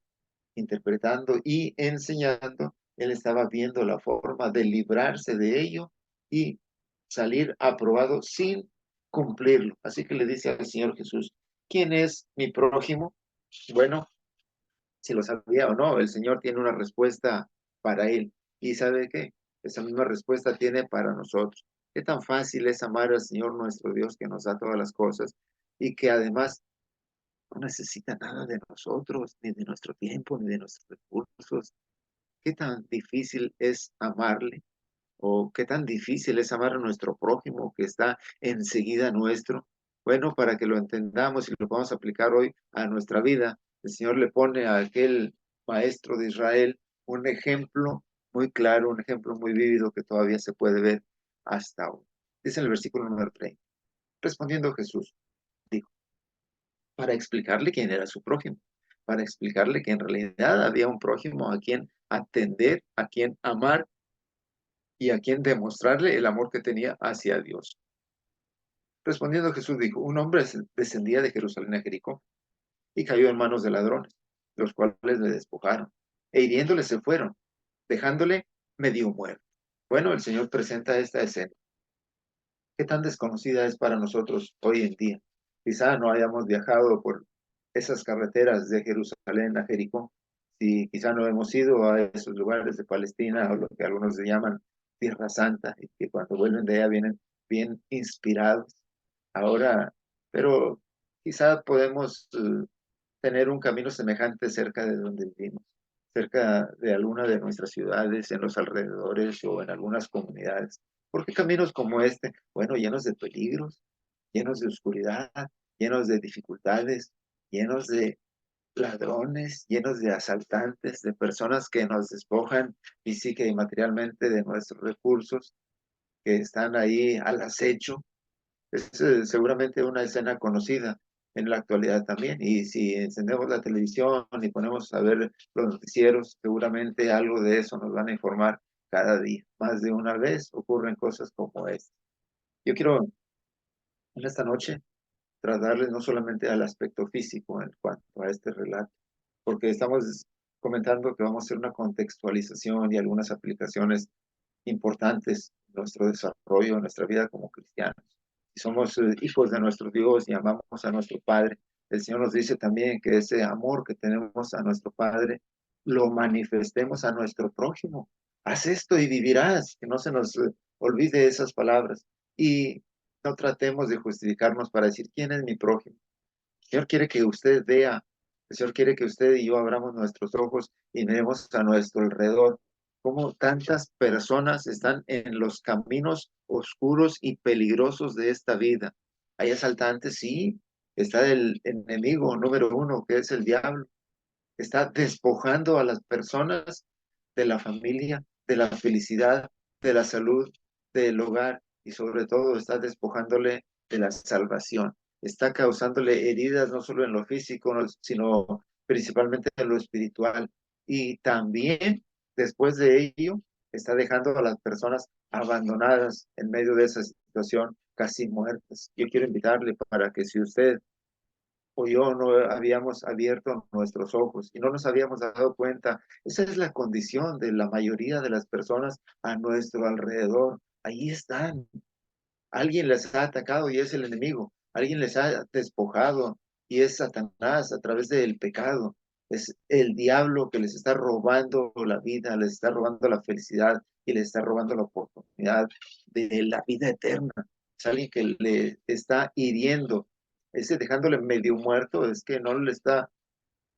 interpretando y enseñando, él estaba viendo la forma de librarse de ello y salir aprobado sin cumplirlo. Así que le dice al Señor Jesús, ¿quién es mi prójimo? Bueno, si lo sabía o no, el Señor tiene una respuesta para él. ¿Y sabe qué? Esa misma respuesta tiene para nosotros. Qué tan fácil es amar al Señor nuestro Dios que nos da todas las cosas y que además no necesita nada de nosotros, ni de nuestro tiempo, ni de nuestros recursos. Qué tan difícil es amarle o qué tan difícil es amar a nuestro prójimo que está enseguida nuestro. Bueno, para que lo entendamos y lo podamos aplicar hoy a nuestra vida, el Señor le pone a aquel maestro de Israel un ejemplo muy claro, un ejemplo muy vívido que todavía se puede ver hasta hoy. Dice en el versículo número 30, respondiendo Jesús, dijo, para explicarle quién era su prójimo, para explicarle que en realidad había un prójimo a quien atender, a quien amar y a quien demostrarle el amor que tenía hacia Dios. Respondiendo Jesús dijo, un hombre descendía de Jerusalén a Jericó y cayó en manos de ladrones, los cuales le despojaron, e hiriéndole se fueron, dejándole medio muerto. Bueno, el Señor presenta esta escena. ¿Qué tan desconocida es para nosotros hoy en día? Quizá no hayamos viajado por esas carreteras de Jerusalén a Jericó, si quizá no hemos ido a esos lugares de Palestina o lo que algunos le llaman Tierra Santa, y que cuando vuelven de allá vienen bien inspirados. Ahora, pero quizá podemos tener un camino semejante cerca de donde vivimos, cerca de alguna de nuestras ciudades, en los alrededores o en algunas comunidades. ¿Por qué caminos como este? Bueno, llenos de peligros, llenos de oscuridad, llenos de dificultades, llenos de ladrones, llenos de asaltantes, de personas que nos despojan física y materialmente de nuestros recursos, que están ahí al acecho. Es seguramente una escena conocida en la actualidad también. Y si encendemos la televisión y ponemos a ver los noticieros, seguramente algo de eso nos van a informar cada día. Más de una vez ocurren cosas como esta. Yo quiero en esta noche tratarles no solamente al aspecto físico en cuanto a este relato, porque estamos comentando que vamos a hacer una contextualización y algunas aplicaciones importantes en nuestro desarrollo, en nuestra vida como cristianos. Y somos hijos de nuestro Dios y amamos a nuestro Padre. El Señor nos dice también que ese amor que tenemos a nuestro Padre lo manifestemos a nuestro prójimo. Haz esto y vivirás, que no se nos olvide esas palabras. Y no tratemos de justificarnos para decir quién es mi prójimo. El Señor quiere que usted vea, el Señor quiere que usted y yo abramos nuestros ojos y miremos a nuestro alrededor cómo tantas personas están en los caminos oscuros y peligrosos de esta vida. Hay asaltantes, sí, está el enemigo número uno, que es el diablo. Está despojando a las personas de la familia, de la felicidad, de la salud, del hogar y sobre todo está despojándole de la salvación. Está causándole heridas no solo en lo físico, sino principalmente en lo espiritual. Y también después de ello está dejando a las personas abandonadas en medio de esa situación, casi muertas. Yo quiero invitarle para que si usted o yo no habíamos abierto nuestros ojos y no nos habíamos dado cuenta. Esa es la condición de la mayoría de las personas a nuestro alrededor. Ahí están. Alguien les ha atacado y es el enemigo. Alguien les ha despojado y es Satanás a través del pecado. Es el diablo que les está robando la vida, les está robando la felicidad y les está robando la oportunidad de la vida eterna. Es alguien que le está hiriendo, ese dejándole medio muerto, es que no le está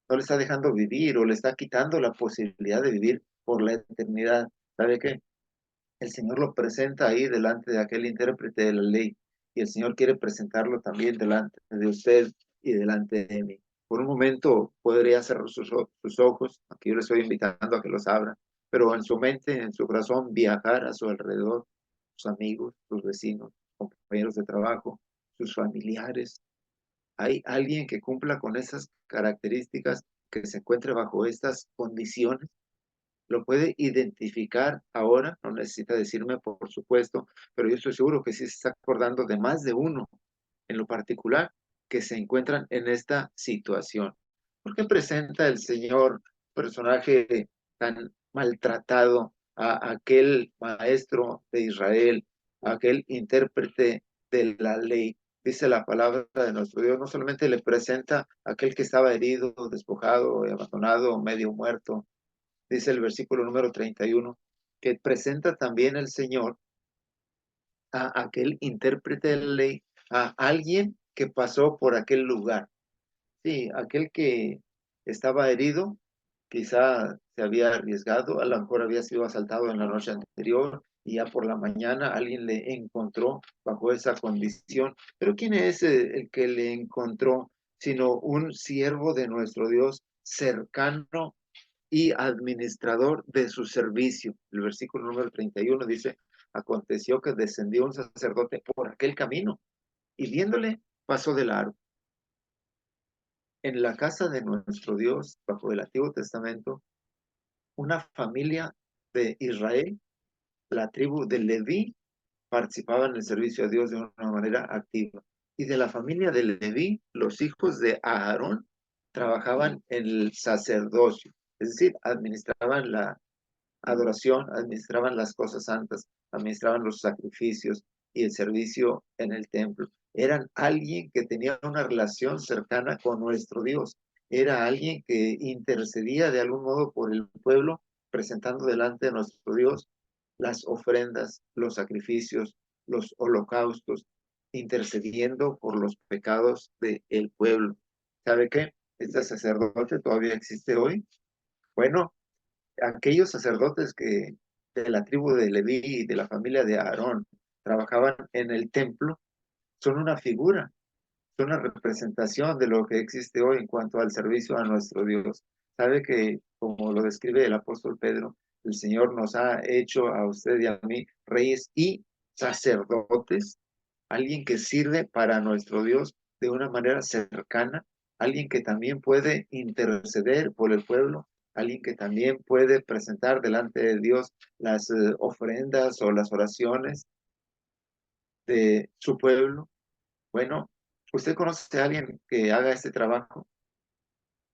dejando vivir o le está quitando la posibilidad de vivir por la eternidad. ¿Sabe qué? El Señor lo presenta ahí delante de aquel intérprete de la ley y el Señor quiere presentarlo también delante de usted y delante de mí. Por un momento podría cerrar sus ojos, aquí yo le estoy invitando a que los abra, pero en su mente, en su corazón, viajar a su alrededor, sus amigos, sus vecinos, compañeros de trabajo, sus familiares. ¿Hay alguien que cumpla con esas características, que se encuentre bajo estas condiciones? Lo puede identificar ahora, no necesita decirme por supuesto, pero yo estoy seguro que sí se está acordando de más de uno en lo particular que se encuentran en esta situación. ¿Por qué presenta el Señor personaje tan maltratado a aquel maestro de Israel, aquel intérprete de la ley. Dice la palabra de nuestro Dios, no solamente le presenta a aquel que estaba herido, despojado, abandonado, medio muerto. Dice el versículo número 31, que presenta también el Señor a aquel intérprete de la ley, a alguien que pasó por aquel lugar. Sí, aquel que estaba herido, quizá se había arriesgado, a lo mejor había sido asaltado en la noche anterior y ya por la mañana alguien le encontró bajo esa condición. Pero ¿quién es el que le encontró? Sino un siervo de nuestro Dios cercano y administrador de su servicio. El versículo número 31 dice, aconteció que descendió un sacerdote por aquel camino y viéndole pasó de largo. En la casa de nuestro Dios, bajo el Antiguo Testamento, una familia de Israel, la tribu de Leví, participaba en el servicio a Dios de una manera activa. Y de la familia de Leví, los hijos de Aarón trabajaban en el sacerdocio, es decir, administraban la adoración, administraban las cosas santas, administraban los sacrificios y el servicio en el templo. Eran alguien que tenía una relación cercana con nuestro Dios. Era alguien que intercedía de algún modo por el pueblo, presentando delante de nuestro Dios las ofrendas, los sacrificios, los holocaustos, intercediendo por los pecados del pueblo. ¿Sabe qué? Este sacerdote todavía existe hoy. Bueno, aquellos sacerdotes que de la tribu de Leví y de la familia de Aarón trabajaban en el templo, son una figura, son una representación de lo que existe hoy en cuanto al servicio a nuestro Dios. Sabe que, como lo describe el apóstol Pedro, el Señor nos ha hecho a usted y a mí reyes y sacerdotes, alguien que sirve para nuestro Dios de una manera cercana, alguien que también puede interceder por el pueblo, alguien que también puede presentar delante de Dios las ofrendas o las oraciones de su pueblo. Bueno, ¿usted conoce a alguien que haga este trabajo?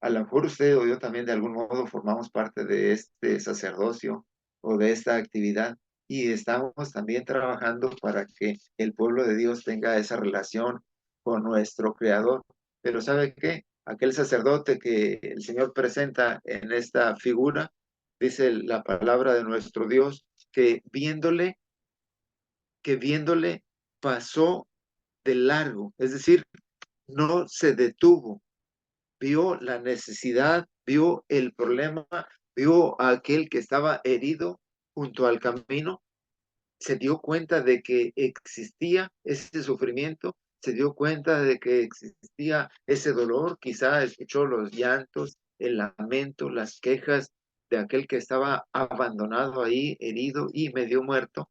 A lo mejor usted o yo también de algún modo formamos parte de este sacerdocio o de esta actividad y estamos también trabajando para que el pueblo de Dios tenga esa relación con nuestro Creador. Pero ¿sabe qué? Aquel sacerdote que el Señor presenta en esta figura, dice la palabra de nuestro Dios, que viéndole pasó de largo, es decir, no se detuvo, vio la necesidad, vio el problema, vio a aquel que estaba herido junto al camino, se dio cuenta de que existía ese sufrimiento, se dio cuenta de que existía ese dolor, quizá escuchó los llantos, el lamento, las quejas de aquel que estaba abandonado ahí, herido y medio muerto.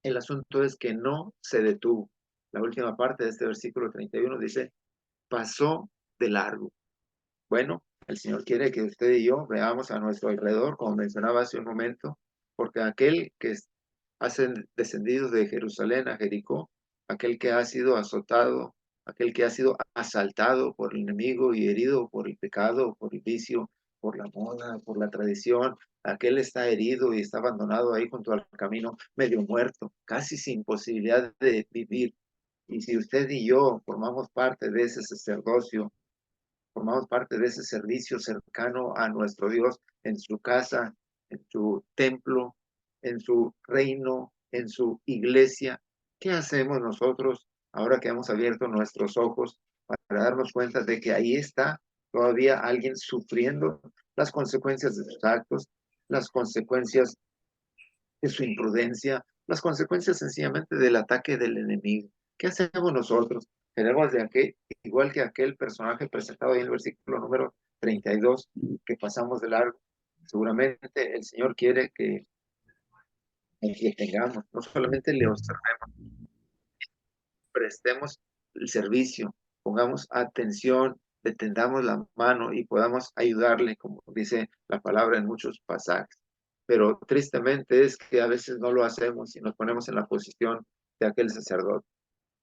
El asunto es que no se detuvo. La última parte de este versículo 31 dice, pasó de largo. Bueno, el Señor quiere que usted y yo veamos a nuestro alrededor, como mencionaba hace un momento, porque aquel que ha descendido de Jerusalén a Jericó, aquel que ha sido azotado, aquel que ha sido asaltado por el enemigo y herido por el pecado, por el vicio, por la moda, por la tradición, aquel está herido y está abandonado ahí junto al camino, medio muerto, casi sin posibilidad de vivir. Y si usted y yo formamos parte de ese sacerdocio, formamos parte de ese servicio cercano a nuestro Dios en su casa, en su templo, en su reino, en su iglesia. ¿Qué hacemos nosotros ahora que hemos abierto nuestros ojos para darnos cuenta de que ahí está todavía alguien sufriendo las consecuencias de sus actos, las consecuencias de su imprudencia, las consecuencias sencillamente del ataque del enemigo? ¿Qué hacemos nosotros? Tenemos de aquel, igual que aquel personaje presentado ahí en el versículo número 32, que pasamos de largo. Seguramente el Señor quiere que tengamos, no solamente le observemos, prestemos el servicio, pongamos atención, le tendamos la mano y podamos ayudarle, como dice la palabra en muchos pasajes. Pero tristemente es que a veces no lo hacemos y nos ponemos en la posición de aquel sacerdote.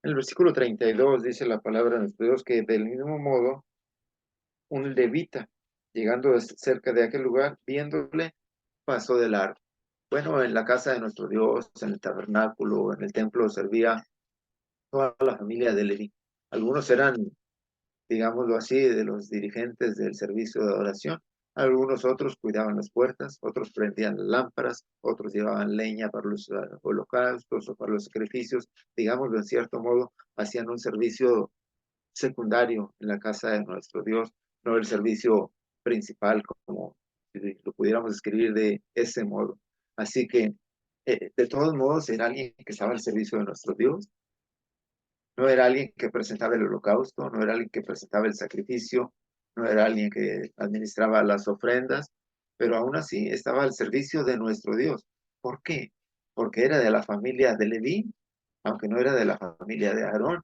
En el versículo 32 dice la palabra de nuestro Dios que del mismo modo un levita, llegando cerca de aquel lugar, viéndole, pasó de largo. Bueno, en la casa de nuestro Dios, en el tabernáculo, en el templo, servía toda la familia de Leví. Algunos eran, digámoslo así, de los dirigentes del servicio de adoración. Algunos otros cuidaban las puertas, otros prendían las lámparas, otros llevaban leña para los holocaustos o para los sacrificios. Digámoslo en cierto modo, hacían un servicio secundario en la casa de nuestro Dios, no el servicio principal, como si lo pudiéramos describir de ese modo. Así que, de todos modos, era alguien que estaba al servicio de nuestro Dios. No era alguien que presentaba el holocausto, no era alguien que presentaba el sacrificio, no era alguien que administraba las ofrendas, pero aún así estaba al servicio de nuestro Dios. ¿Por qué? Porque era de la familia de Leví, aunque no era de la familia de Aarón,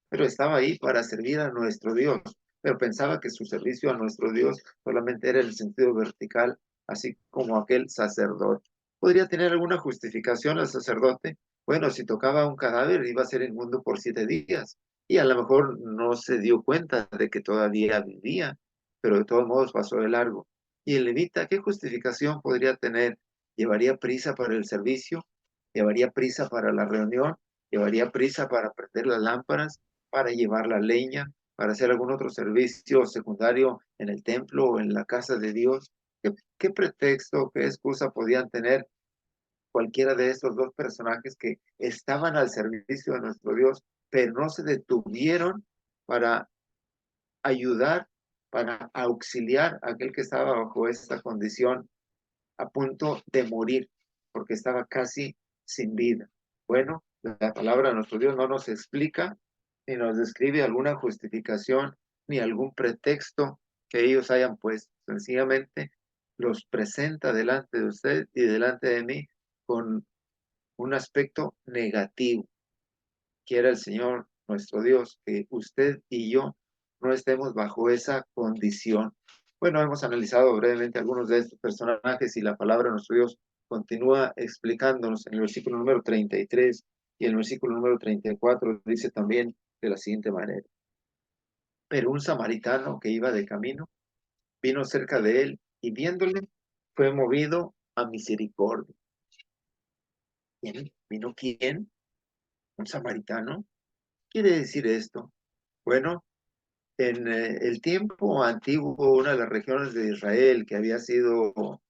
pero estaba ahí para servir a nuestro Dios. Pero pensaba que su servicio a nuestro Dios solamente era el sentido vertical, así como aquel sacerdote. ¿Podría tener alguna justificación el sacerdote? Bueno, si tocaba un cadáver iba a ser inmundo por 7 días y a lo mejor no se dio cuenta de que todavía vivía, pero de todos modos pasó de largo. ¿Y el levita qué justificación podría tener? ¿Llevaría prisa para el servicio? ¿Llevaría prisa para la reunión? ¿Llevaría prisa para prender las lámparas? ¿Para llevar la leña? ¿Para hacer algún otro servicio secundario en el templo o en la casa de Dios? ¿Qué pretexto, qué excusa podían tener cualquiera de estos dos personajes que estaban al servicio de nuestro Dios, pero no se detuvieron para ayudar, para auxiliar a aquel que estaba bajo esta condición a punto de morir, porque estaba casi sin vida? Bueno, la palabra de nuestro Dios no nos explica ni nos describe alguna justificación ni algún pretexto que ellos hayan puesto. Sencillamente los presenta delante de usted y delante de mí con un aspecto negativo. Quiera el Señor, nuestro Dios, que usted y yo no estemos bajo esa condición. Bueno, hemos analizado brevemente algunos de estos personajes y la palabra de nuestro Dios continúa explicándonos en el versículo número 33 y el versículo número 34 dice también de la siguiente manera. Pero un samaritano que iba de camino vino cerca de él y viéndole fue movido a misericordia. ¿Quién? ¿Vino quién? ¿Un samaritano? ¿Quiere decir esto? Bueno, en el tiempo antiguo, una de las regiones de Israel que había sido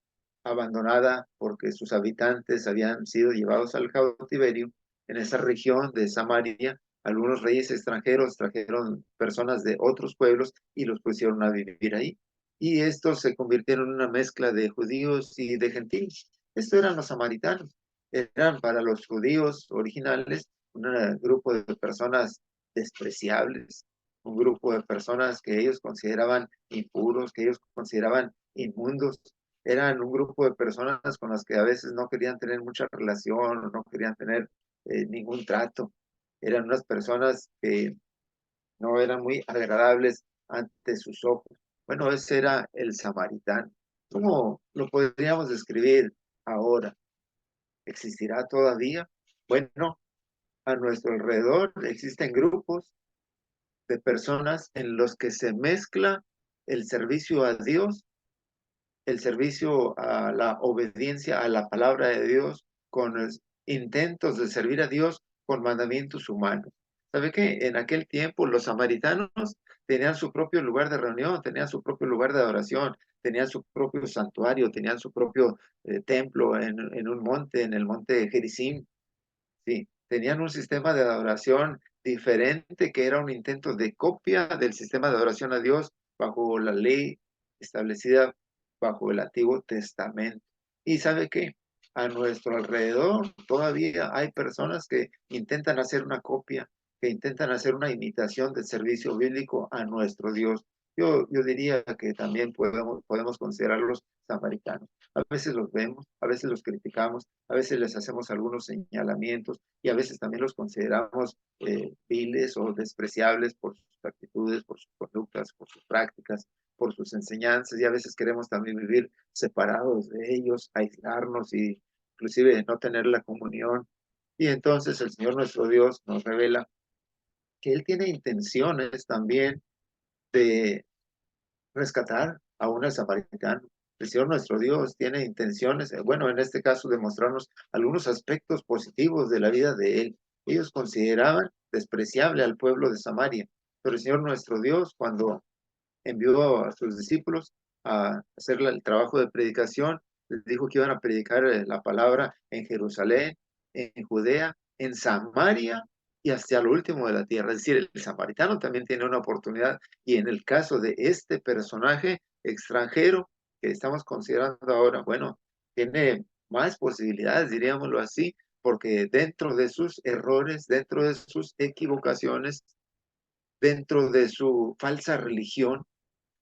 abandonada porque sus habitantes habían sido llevados al cautiverio, en esa región de Samaria, algunos reyes extranjeros trajeron personas de otros pueblos y los pusieron a vivir ahí. Y estos se convirtieron en una mezcla de judíos y de gentiles. Estos eran los samaritanos. Eran para los judíos originales un grupo de personas despreciables, un grupo de personas que ellos consideraban impuros, que ellos consideraban inmundos. Eran un grupo de personas con las que a veces no querían tener mucha relación o no querían tener ningún trato. Eran unas personas que no eran muy agradables ante sus ojos. Bueno, ese era el samaritano. ¿Cómo lo podríamos describir ahora? ¿Existirá todavía? Bueno, a nuestro alrededor existen grupos de personas en los que se mezcla el servicio a Dios, el servicio a la obediencia a la palabra de Dios, con intentos de servir a Dios con mandamientos humanos. ¿Sabe qué? En aquel tiempo los samaritanos tenían su propio lugar de reunión, tenían su propio lugar de adoración, tenían su propio santuario, tenían su propio templo en un monte, en el monte Gerizim. Sí, tenían un sistema de adoración diferente que era un intento de copia del sistema de adoración a Dios bajo la ley establecida bajo el Antiguo Testamento. ¿Y sabe qué? A nuestro alrededor todavía hay personas que intentan hacer una copia, que intentan hacer una imitación del servicio bíblico a nuestro Dios. Yo diría que también podemos considerarlos samaritanos. A veces los vemos, a veces los criticamos, a veces les hacemos algunos señalamientos y a veces también los consideramos viles o despreciables por sus actitudes, por sus conductas, por sus prácticas, por sus enseñanzas, y a veces queremos también vivir separados de ellos, aislarnos y inclusive no tener la comunión. Y entonces el Señor nuestro Dios nos revela que Él tiene intenciones también de rescatar a un samaritano. El Señor nuestro Dios tiene intenciones, bueno, en este caso de mostrarnos algunos aspectos positivos de la vida de Él. Ellos consideraban despreciable al pueblo de Samaria, pero el Señor nuestro Dios, cuando envió a sus discípulos a hacer el trabajo de predicación, les dijo que iban a predicar la palabra en Jerusalén, en Judea, en Samaria y hasta lo último de la tierra. Es decir, el samaritano también tiene una oportunidad, y en el caso de este personaje extranjero que estamos considerando ahora, bueno, tiene más posibilidades, diríamoslo así, porque dentro de sus errores, dentro de sus equivocaciones, dentro de su falsa religión,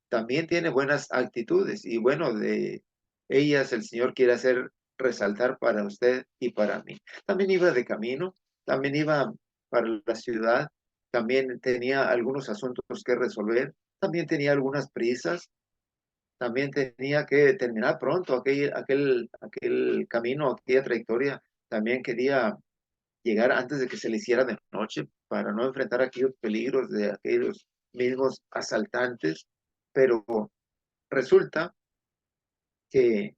también tiene buenas actitudes, y bueno, de ellas el Señor quiere hacer resaltar para usted y para mí. También iba de camino, también iba para la ciudad, también tenía algunos asuntos que resolver, también tenía algunas prisas, también tenía que terminar pronto aquel camino, aquella trayectoria, también quería llegar antes de que se le hiciera de noche para no enfrentar aquellos peligros de aquellos mismos asaltantes, pero resulta que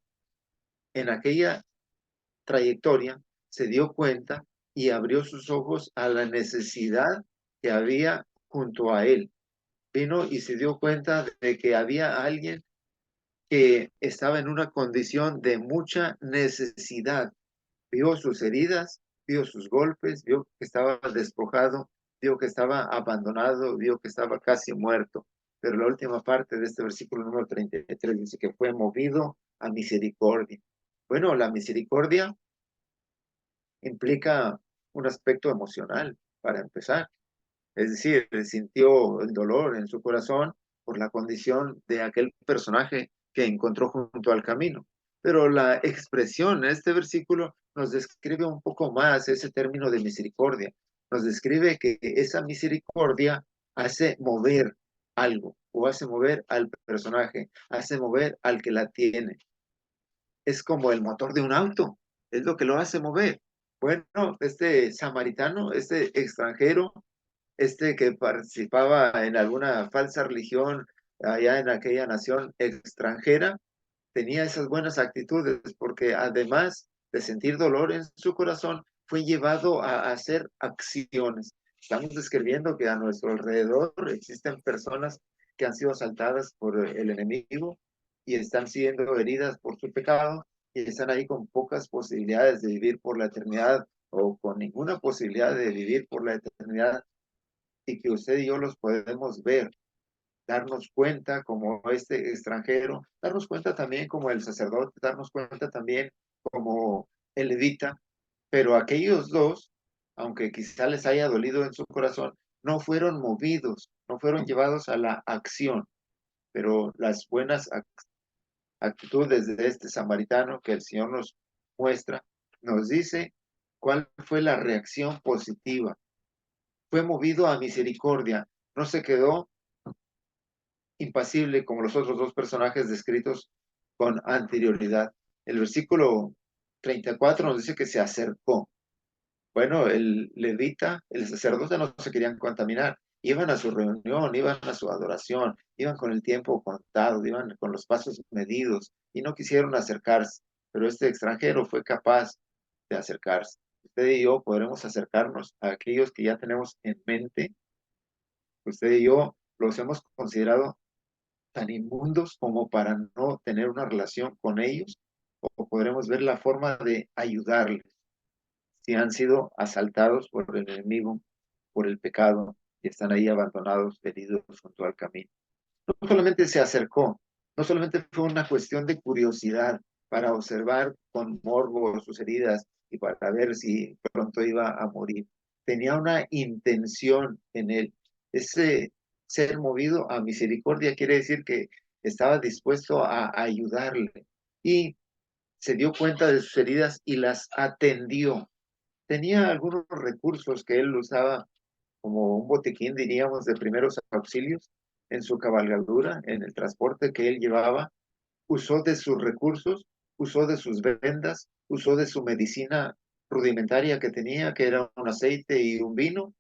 en aquella trayectoria se dio cuenta y abrió sus ojos a la necesidad que había junto a él. Vino y se dio cuenta de que había alguien que estaba en una condición de mucha necesidad. Vio sus heridas, vio sus golpes, vio que estaba despojado, vio que estaba abandonado, vio que estaba casi muerto. Pero la última parte de este versículo número 33 dice que fue movido a misericordia. Bueno, la misericordia implica un aspecto emocional, para empezar. Es decir, sintió el dolor en su corazón por la condición de aquel personaje que encontró junto al camino. Pero la expresión en este versículo nos describe un poco más ese término de misericordia. Nos describe que esa misericordia hace mover algo, o hace mover al personaje, hace mover al que la tiene. Es como el motor de un auto, es lo que lo hace mover. Bueno, este samaritano, este extranjero, que participaba en alguna falsa religión allá en aquella nación extranjera, tenía esas buenas actitudes, porque además de sentir dolor en su corazón, fue llevado a hacer acciones. Estamos describiendo que a nuestro alrededor existen personas que han sido asaltadas por el enemigo y están siendo heridas por su pecado, y están ahí con pocas posibilidades de vivir por la eternidad, o con ninguna posibilidad de vivir por la eternidad, y que usted y yo los podemos ver, darnos cuenta como este extranjero, darnos cuenta también como el sacerdote, darnos cuenta también como el levita, pero aquellos dos, aunque quizá les haya dolido en su corazón, no fueron movidos, no fueron llevados a la acción, pero las buenas actitudes de este samaritano que el Señor nos muestra, nos dice cuál fue la reacción positiva. Fue movido a misericordia, no se quedó impasible como los otros dos personajes descritos con anterioridad. El versículo 34 nos dice que se acercó. Bueno, el levita, el sacerdote no se querían contaminar. Iban a su reunión, iban a su adoración, iban con el tiempo contado, iban con los pasos medidos y no quisieron acercarse. Pero este extranjero fue capaz de acercarse. Usted y yo podremos acercarnos a aquellos que ya tenemos en mente. Usted y yo los hemos considerado tan inmundos como para no tener una relación con ellos, o podremos ver la forma de ayudarles si han sido asaltados por el enemigo, por el pecado, y están ahí abandonados, heridos junto al camino. No solamente se acercó, no solamente fue una cuestión de curiosidad para observar con morbo sus heridas y para ver si pronto iba a morir. Tenía una intención en él. Ese ser movido a misericordia quiere decir que estaba dispuesto a ayudarle, y se dio cuenta de sus heridas y las atendió. Tenía algunos recursos que él usaba como un botiquín, diríamos, de primeros auxilios en su cabalgadura, en el transporte que él llevaba. Usó de sus recursos, usó de sus vendas, usó de su medicina rudimentaria que tenía, que era un aceite y un vino,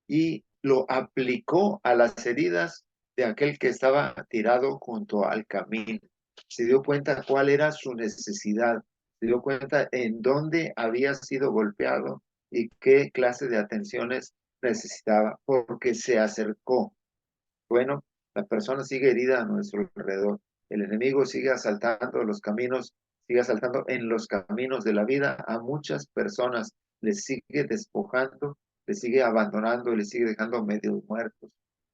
y lo aplicó a las heridas de aquel que estaba tirado junto al camino. se dio cuenta cuál era su necesidad, se dio cuenta en dónde había sido golpeado y qué clase de atenciones necesitaba, porque se acercó. Bueno, la persona sigue herida a nuestro alrededor. El enemigo sigue asaltando los caminos, sigue asaltando en los caminos de la vida a muchas personas. Les sigue despojando, les sigue abandonando y les sigue dejando medio muertos.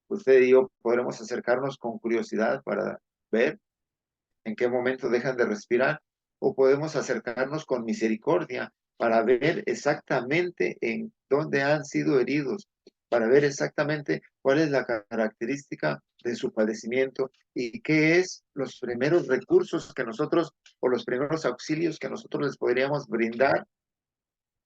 Usted y yo podremos acercarnos con curiosidad para ver en qué momento dejan de respirar, o podemos acercarnos con misericordia para ver exactamente en dónde han sido heridos, para ver exactamente cuál es la característica de su padecimiento y qué es los primeros recursos que nosotros o los primeros auxilios que nosotros les podríamos brindar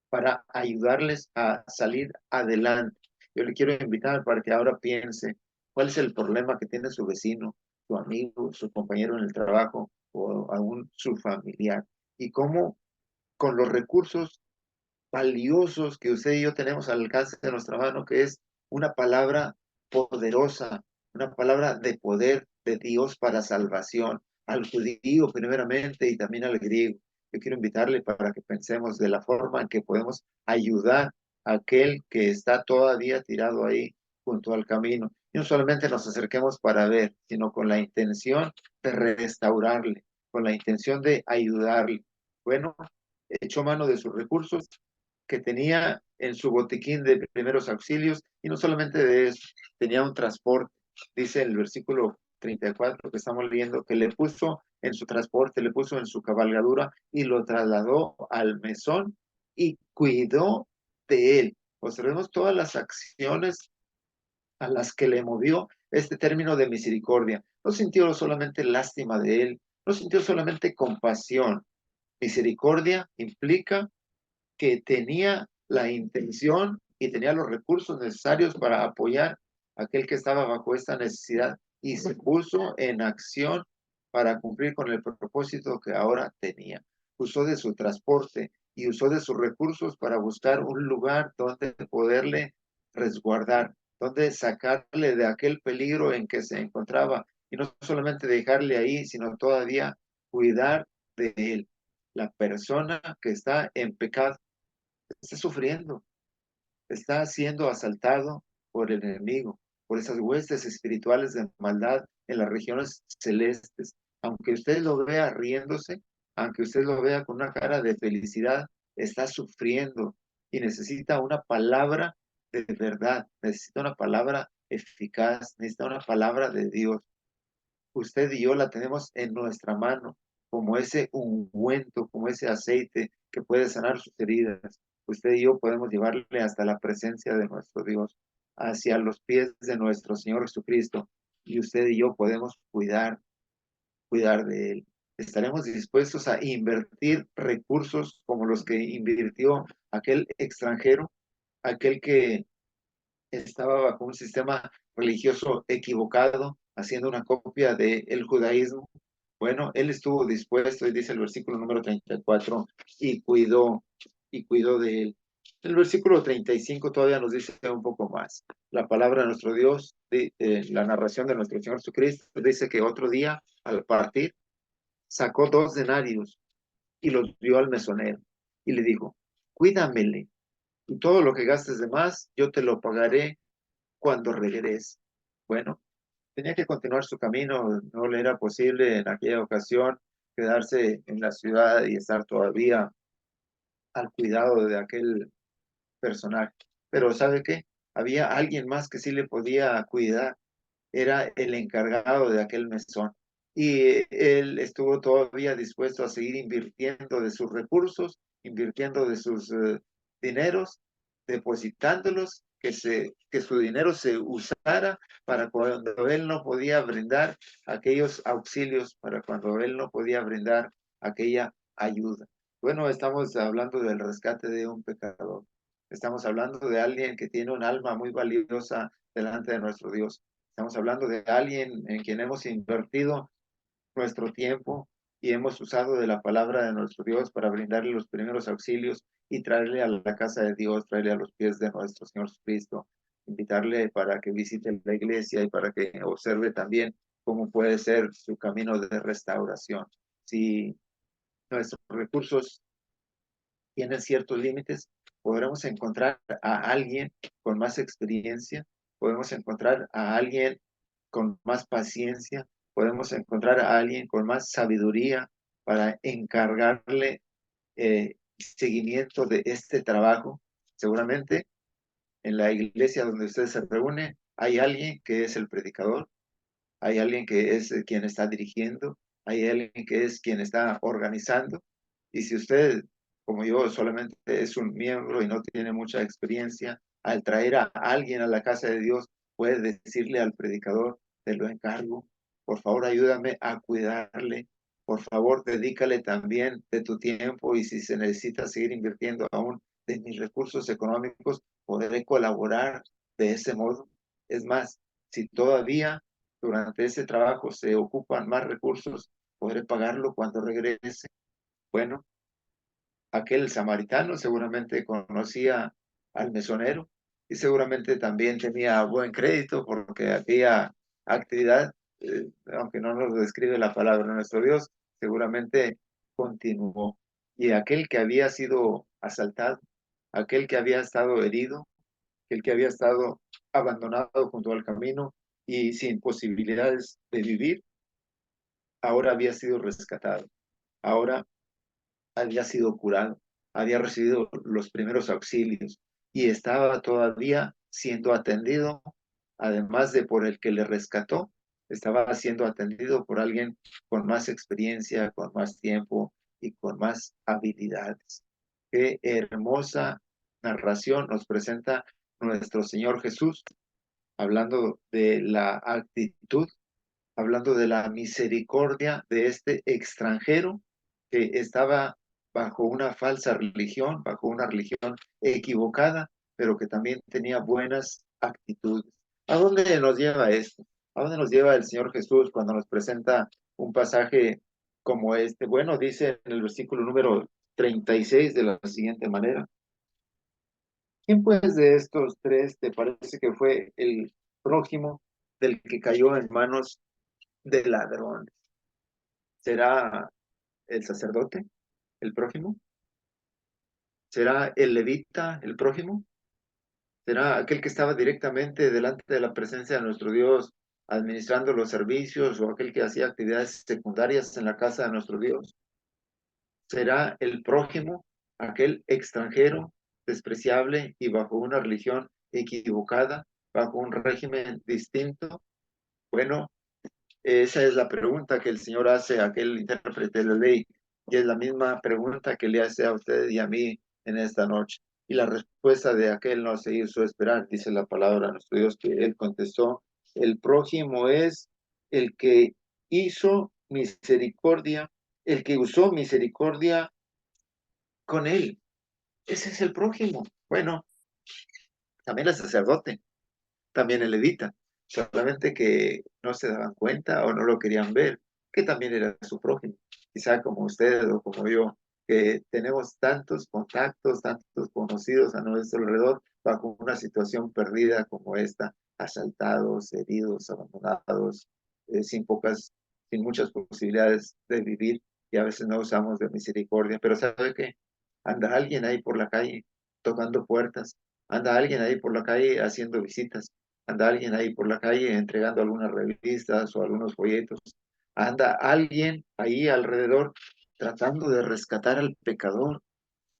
para ayudarles a salir adelante. Yo le quiero invitar para que ahora piense cuál es el problema que tiene su vecino, su amigo, su compañero en el trabajo o aún su familiar, y cómo con los recursos valiosos que usted y yo tenemos al alcance de nuestra mano, que es una palabra poderosa, una palabra de poder de Dios para salvación, al judío primeramente y también al griego. Yo quiero invitarle para que pensemos de la forma en que podemos ayudar a aquel que está todavía tirado ahí junto al camino. Y no solamente nos acerquemos para ver, sino con la intención de restaurarle, con la intención de ayudarle. Bueno, echó mano de sus recursos que tenía en su botiquín de primeros auxilios, y no solamente de eso, tenía un transporte. Dice el versículo 34 que estamos leyendo, que le puso en su transporte, le puso en su cabalgadura y lo trasladó al mesón y cuidó de él. Observemos todas las acciones a las que le movió este término de misericordia. No sintió solamente lástima de él, no sintió solamente compasión. Misericordia implica que tenía la intención y tenía los recursos necesarios para apoyar a aquel que estaba bajo esta necesidad y se puso en acción para cumplir con el propósito que ahora tenía. Usó de su transporte y usó de sus recursos para buscar un lugar donde poderle resguardar, donde sacarle de aquel peligro en que se encontraba, y no solamente dejarle ahí, sino todavía cuidar de él. La persona que está en pecado está sufriendo, está siendo asaltado por el enemigo, por esas huestes espirituales de maldad en las regiones celestes. Aunque usted lo vea riéndose, aunque usted lo vea con una cara de felicidad, está sufriendo y necesita una palabra de verdad, necesita una palabra eficaz, necesita una palabra de Dios. Usted y yo la tenemos en nuestra mano, como ese ungüento, como ese aceite que puede sanar sus heridas. Usted y yo podemos llevarle hasta la presencia de nuestro Dios, hacia los pies de nuestro Señor Jesucristo, y usted y yo podemos cuidar de Él. Estaremos dispuestos a invertir recursos como los que invirtió aquel extranjero, aquel que estaba bajo un sistema religioso equivocado, haciendo una copia del judaísmo. Bueno, él estuvo dispuesto, y dice el versículo número 34, y cuidó de él. El versículo 35 todavía nos dice un poco más. La palabra de nuestro Dios, la narración de nuestro Señor Jesucristo, dice que otro día, al partir, sacó 2 denarios y los dio al mesonero y le dijo, cuídamele, y todo lo que gastes de más, yo te lo pagaré cuando regrese. Bueno, tenía que continuar su camino, no le era posible en aquella ocasión quedarse en la ciudad y estar todavía al cuidado de aquel personaje. Pero ¿sabe qué? Había alguien más que sí le podía cuidar, era el encargado de aquel mesón. Y él estuvo todavía dispuesto a seguir invirtiendo de sus recursos, invirtiendo de sus dineros, depositándolos, que su dinero se usara para cuando él no podía brindar aquellos auxilios, para cuando él no podía brindar aquella ayuda. Bueno, estamos hablando del rescate de un pecador. Estamos hablando de alguien que tiene un alma muy valiosa delante de nuestro Dios. Estamos hablando de alguien en quien hemos invertido nuestro tiempo y hemos usado de la palabra de nuestro Dios para brindarle los primeros auxilios y traerle a la casa de Dios, traerle a los pies de nuestro Señor Jesucristo, invitarle para que visite la iglesia y para que observe también cómo puede ser su camino de restauración. Si nuestros recursos tienen ciertos límites, podremos encontrar a alguien con más experiencia, podemos encontrar a alguien con más paciencia, podemos encontrar a alguien con más sabiduría para encargarle seguimiento de este trabajo. Seguramente en la iglesia donde ustedes se reúnen hay alguien que es el predicador, hay alguien que es quien está dirigiendo, hay alguien que es quien está organizando. Y si usted, como yo, solamente es un miembro y no tiene mucha experiencia, al traer a alguien a la casa de Dios, puede decirle al predicador, te lo encargo, por favor ayúdame a cuidarle, por favor dedícale también de tu tiempo y si se necesita seguir invirtiendo aún de mis recursos económicos, podré colaborar de ese modo. Es más, si todavía durante ese trabajo se ocupan más recursos, podré pagarlo cuando regrese. Bueno, aquel samaritano seguramente conocía al mesonero y seguramente también tenía buen crédito porque había actividad, aunque no nos describe la palabra de nuestro Dios, seguramente continuó. Y aquel que había sido asaltado, aquel que había estado herido, aquel que había estado abandonado junto al camino y sin posibilidades de vivir, ahora había sido rescatado, ahora había sido curado, había recibido los primeros auxilios y estaba todavía siendo atendido, además de por el que le rescató, estaba siendo atendido por alguien con más experiencia, con más tiempo y con más habilidades. Qué hermosa narración nos presenta nuestro Señor Jesús, hablando de la actitud, hablando de la misericordia de este extranjero que estaba bajo una falsa religión, bajo una religión equivocada, pero que también tenía buenas actitudes. ¿A dónde nos lleva esto? ¿A dónde nos lleva el Señor Jesús cuando nos presenta un pasaje como este? Bueno, dice en el versículo número 36 de la siguiente manera: ¿quién pues de estos tres te parece que fue el prójimo del que cayó en manos de ladrones? ¿Será el sacerdote, el prójimo? ¿Será el levita, el prójimo? ¿Será aquel que estaba directamente delante de la presencia de nuestro Dios administrando los servicios o aquel que hacía actividades secundarias en la casa de nuestro Dios? ¿Será el prójimo aquel extranjero despreciable y bajo una religión equivocada, bajo un régimen distinto? Bueno, esa es la pregunta que el Señor hace a aquel intérprete de la ley y es la misma pregunta que le hace a usted y a mí en esta noche. Y la respuesta de aquel no se hizo esperar, dice la palabra de nuestro Dios, que él contestó: el prójimo es el que hizo misericordia, el que usó misericordia con él. Ese es el prójimo. Bueno, también el sacerdote, también el levita, solamente que no se daban cuenta o no lo querían ver, que también era su prójimo. Quizá como usted o como yo, que tenemos tantos contactos, tantos conocidos a nuestro alrededor bajo una situación perdida como esta, asaltados, heridos, abandonados, sin muchas posibilidades de vivir y a veces no usamos de misericordia, pero ¿sabe qué? Anda alguien ahí por la calle tocando puertas, anda alguien ahí por la calle haciendo visitas, anda alguien ahí por la calle entregando algunas revistas o algunos folletos, anda alguien ahí alrededor tratando de rescatar al pecador,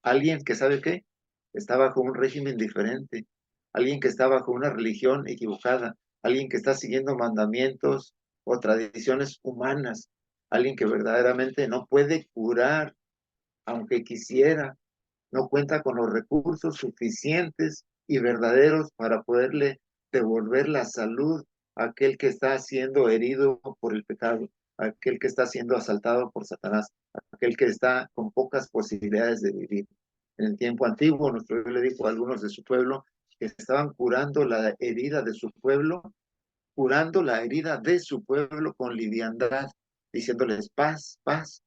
alguien que sabe qué, está bajo un régimen diferente, alguien que está bajo una religión equivocada, alguien que está siguiendo mandamientos o tradiciones humanas, alguien que verdaderamente no puede curar, aunque quisiera, no cuenta con los recursos suficientes y verdaderos para poderle devolver la salud a aquel que está siendo herido por el pecado, a aquel que está siendo asaltado por Satanás, a aquel que está con pocas posibilidades de vivir. En el tiempo antiguo, nuestro Dios le dijo a algunos de su pueblo que estaban curando la herida de su pueblo, curando la herida de su pueblo con liviandad, diciéndoles paz, paz,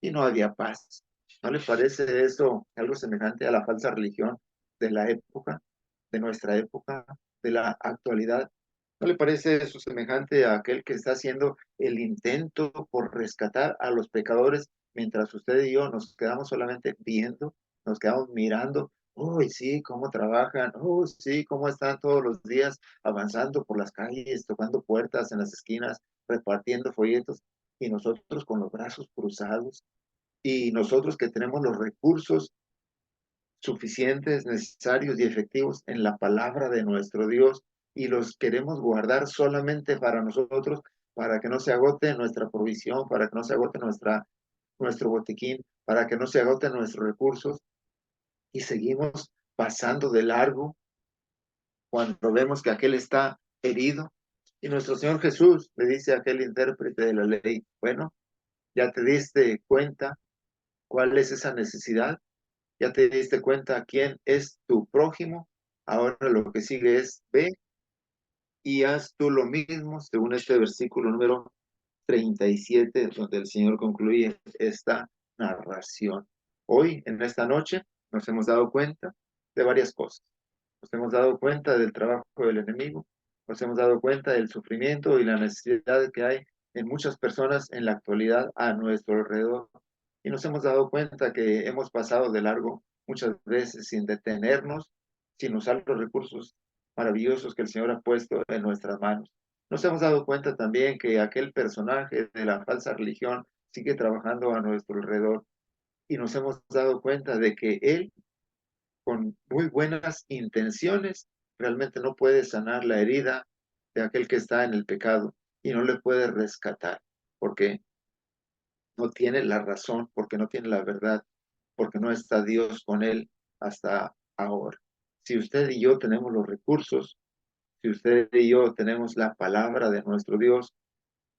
y no había paz. ¿No le parece eso algo semejante a la falsa religión de la época, de nuestra época, de la actualidad, ¿No le parece eso semejante a aquel que está haciendo el intento por rescatar a los pecadores, mientras usted y yo nos quedamos solamente viendo, nos quedamos mirando? Uy, sí, cómo trabajan, uy, sí, cómo están todos los días avanzando por las calles, tocando puertas en las esquinas, repartiendo folletos, y nosotros con los brazos cruzados, y nosotros que tenemos los recursos suficientes, necesarios y efectivos en la palabra de nuestro Dios, y los queremos guardar solamente para nosotros, para que no se agote nuestra provisión, para que no se agote nuestro botiquín, para que no se agoten nuestros recursos, y seguimos pasando de largo cuando vemos que aquel está herido. Y nuestro Señor Jesús le dice a aquel intérprete de la ley: bueno, ya te diste cuenta cuál es esa necesidad, ya te diste cuenta quién es tu prójimo, ahora lo que sigue es: ve y haz tú lo mismo, según este versículo número 37, donde el Señor concluye esta narración. Hoy, en esta noche, nos hemos dado cuenta de varias cosas. Nos hemos dado cuenta del trabajo del enemigo, nos hemos dado cuenta del sufrimiento y la necesidad que hay en muchas personas en la actualidad a nuestro alrededor. Y nos hemos dado cuenta que hemos pasado de largo muchas veces sin detenernos, sin usar los recursos maravillosos que el Señor ha puesto en nuestras manos. Nos hemos dado cuenta también que aquel personaje de la falsa religión sigue trabajando a nuestro alrededor, y nos hemos dado cuenta de que él, con muy buenas intenciones, realmente no puede sanar la herida de aquel que está en el pecado, y no le puede rescatar, porque no tiene la razón, porque no tiene la verdad, porque no está Dios con él hasta ahora. Si usted y yo tenemos los recursos, si usted y yo tenemos la palabra de nuestro Dios,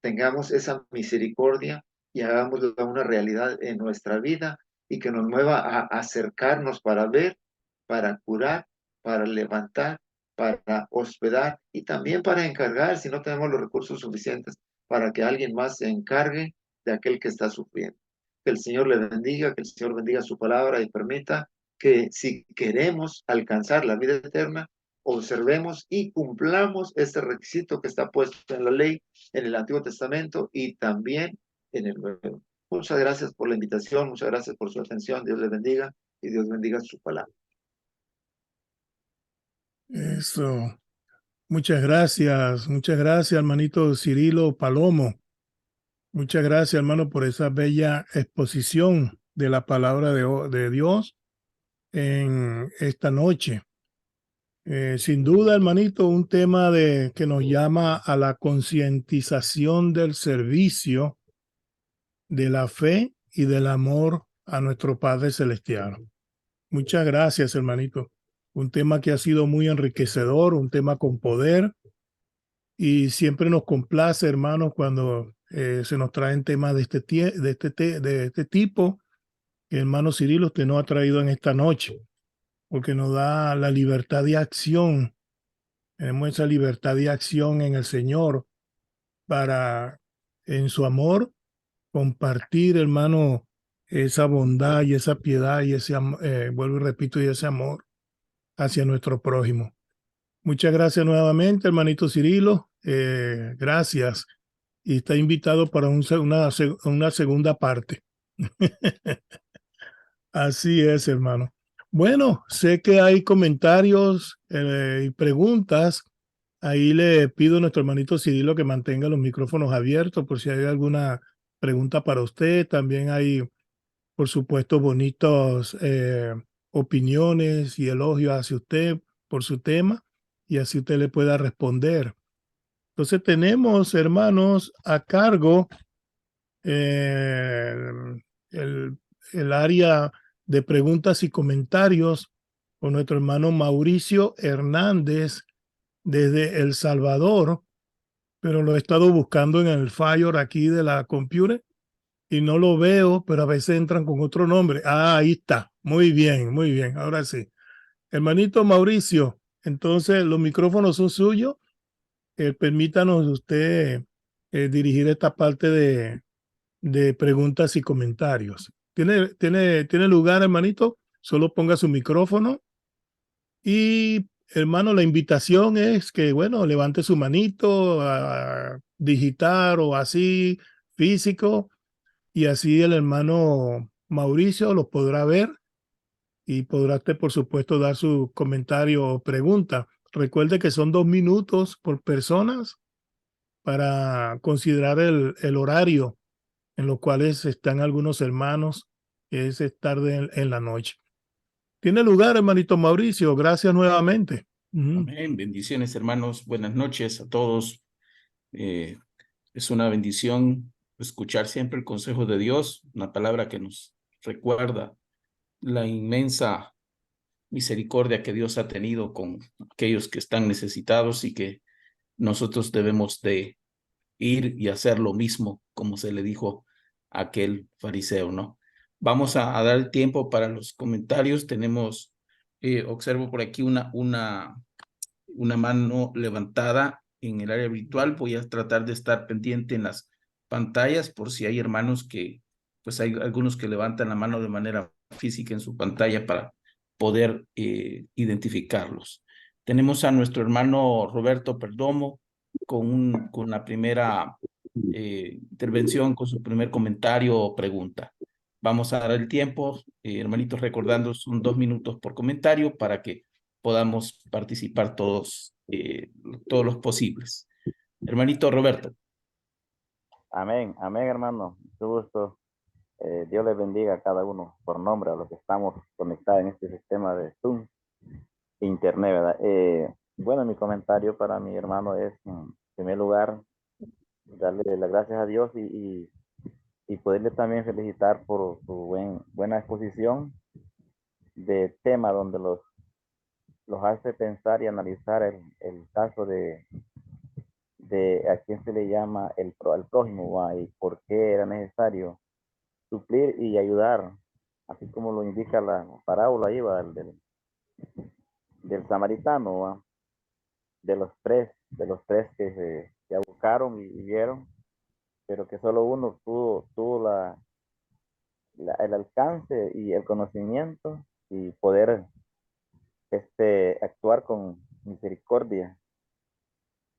tengamos esa misericordia y hagámosla una realidad en nuestra vida, y que nos mueva a acercarnos para ver, para curar, para levantar, para hospedar, y también para encargar, si no tenemos los recursos suficientes, para que alguien más se encargue de aquel que está sufriendo. Que el Señor le bendiga, que el Señor bendiga su palabra y permita que, si queremos alcanzar la vida eterna, observemos y cumplamos este requisito que está puesto en la ley, en el Antiguo Testamento y también en el Nuevo. Muchas gracias por la invitación, muchas gracias por su atención. Dios les bendiga y Dios bendiga su palabra. Eso. Muchas gracias, hermanito Cirilo Palomo. Muchas gracias, hermano, por esa bella exposición de la palabra de Dios en esta noche. Sin duda, hermanito, un tema que nos llama a la concientización del servicio, de la fe y del amor a nuestro Padre Celestial. Muchas gracias, hermanito. Un tema que ha sido muy enriquecedor, un tema con poder, y siempre nos complace, hermanos, cuando se nos traen temas de este tipo, que hermano Cirilo usted nos ha traído en esta noche, porque nos da la libertad de acción. Tenemos esa libertad de acción en el Señor para, en su amor, compartir, hermano, esa bondad y esa piedad y ese, vuelvo y repito, y ese amor hacia nuestro prójimo. Muchas gracias nuevamente, hermanito Cirilo. Gracias. Y está invitado para una segunda parte. Así es, hermano. Bueno, sé que hay comentarios y preguntas. Ahí le pido a nuestro hermanito Cirilo que mantenga los micrófonos abiertos por si hay alguna pregunta para usted. También hay, por supuesto, bonitas opiniones y elogios hacia usted por su tema, y así usted le pueda responder. Entonces tenemos, hermanos, a cargo eh, el, el área de preguntas y comentarios con nuestro hermano Mauricio Hernández desde El Salvador, pero lo he estado buscando en el Fire aquí de la computer y no lo veo, pero a veces entran con otro nombre. Ah, ahí está. Muy bien. Ahora sí. Hermanito Mauricio, entonces los micrófonos son suyos. Permítanos usted dirigir esta parte de preguntas y comentarios. ¿Tiene lugar, hermanito? Solo ponga su micrófono y hermano, la invitación es que, bueno, levante su manito a digitar o así, físico, y así el hermano Mauricio los podrá ver y podrá usted, por supuesto, dar su comentario o pregunta. Recuerde que son 2 minutos por personas para considerar el horario en los cuales están algunos hermanos, que es tarde en la noche. Tiene lugar, hermanito Mauricio. Gracias nuevamente. Amén. Bendiciones, hermanos. Buenas noches a todos. Es una bendición escuchar siempre el consejo de Dios, una palabra que nos recuerda la inmensa misericordia que Dios ha tenido con aquellos que están necesitados y que nosotros debemos de ir y hacer lo mismo, como se le dijo a aquel fariseo, ¿no? Vamos a dar el tiempo para los comentarios. Tenemos, observo por aquí una mano levantada en el área virtual. Voy a tratar de estar pendiente en las pantallas por si hay hermanos que, pues hay algunos que levantan la mano de manera física en su pantalla para poder identificarlos. Tenemos a nuestro hermano Roberto Perdomo con la primera intervención, con su primer comentario o pregunta. Vamos a dar el tiempo, hermanitos, recordando, son 2 minutos por comentario para que podamos participar todos, todos los posibles. Hermanito Roberto. Amén, amén, hermano. Mucho gusto. Dios les bendiga a cada uno por nombre, a los que estamos conectados en este sistema de Zoom, Internet, ¿verdad? Bueno, mi comentario para mi hermano es, en primer lugar, darle las gracias a Dios y poderle también felicitar por su buena exposición de tema donde los hace pensar y analizar el caso de a quién se le llama al prójimo, ¿va? Y por qué era necesario suplir y ayudar, así como lo indica la parábola ahí, ¿va? Del samaritano, ¿va? De los tres que se buscaron y vieron, pero que solo uno tuvo el alcance y el conocimiento y poder actuar con misericordia,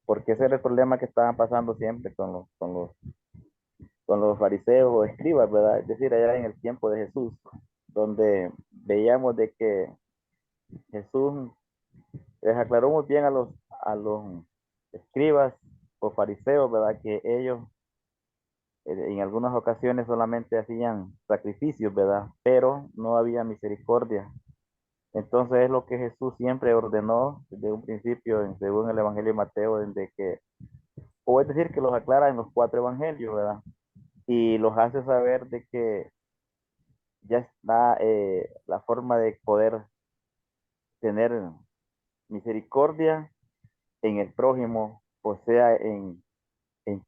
porque ese era el problema que estaban pasando siempre con los fariseos o escribas, ¿verdad? Es decir, allá en el tiempo de Jesús, donde veíamos de que Jesús les aclaró muy bien a los escribas o fariseos, ¿verdad? Que ellos en algunas ocasiones solamente hacían sacrificios, ¿verdad? Pero no había misericordia. Entonces es lo que Jesús siempre ordenó desde un principio, según el Evangelio de Mateo, desde que, o es decir, que los aclara en los 4 evangelios, ¿verdad? Y los hace saber de que ya está la forma de poder tener misericordia en el prójimo, o sea,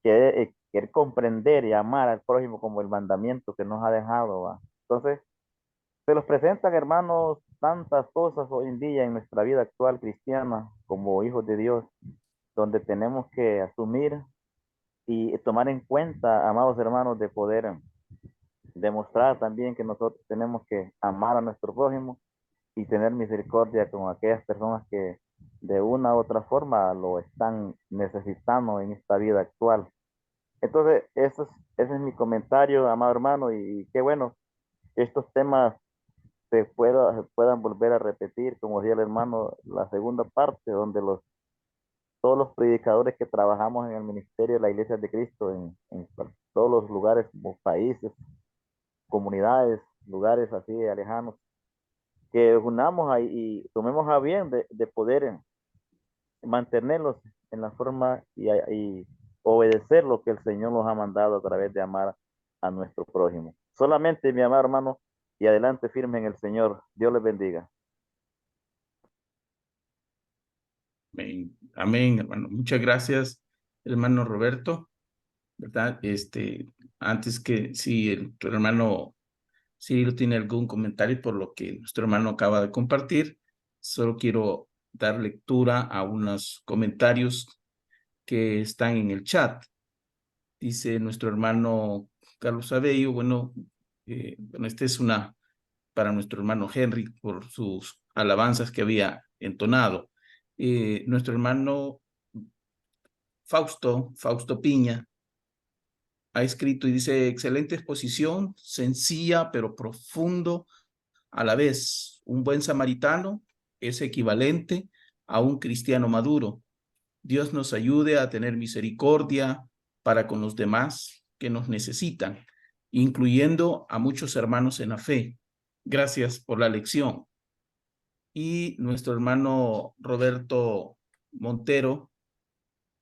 querer comprender y amar al prójimo como el mandamiento que nos ha dejado, ¿va? Entonces, se los presentan, hermanos, tantas cosas hoy en día en nuestra vida actual cristiana como hijos de Dios, donde tenemos que asumir y tomar en cuenta, amados hermanos, de poder demostrar también que nosotros tenemos que amar a nuestro prójimo y tener misericordia con aquellas personas que de una u otra forma lo están necesitando en esta vida actual. Entonces, ese es mi comentario, amado hermano, y qué bueno que estos temas se puedan volver a repetir, como decía el hermano, la segunda parte, donde todos los predicadores que trabajamos en el ministerio de la Iglesia de Cristo, en todos los lugares, como países, comunidades, lugares así alejanos, que unamos ahí y tomemos a bien de poder mantenerlos en la forma y obedecer lo que el Señor nos ha mandado a través de amar a nuestro prójimo. Solamente, mi amado hermano, y adelante firme en el Señor. Dios les bendiga. Amén, amén, hermano. Muchas gracias, hermano Roberto, ¿verdad? Antes que si tu hermano Cirilo tiene algún comentario por lo que nuestro hermano acaba de compartir, solo quiero dar lectura a unos comentarios que están en el chat. Dice nuestro hermano Carlos Abello, bueno, esta es para nuestro hermano Henry por sus alabanzas que había entonado. nuestro hermano Fausto Piña, ha escrito y dice: excelente exposición, sencilla pero profundo a la vez. Un buen samaritano es equivalente a un cristiano maduro. Dios nos ayude a tener misericordia para con los demás que nos necesitan, incluyendo a muchos hermanos en la fe. Gracias por la lección. Y nuestro hermano Roberto Montero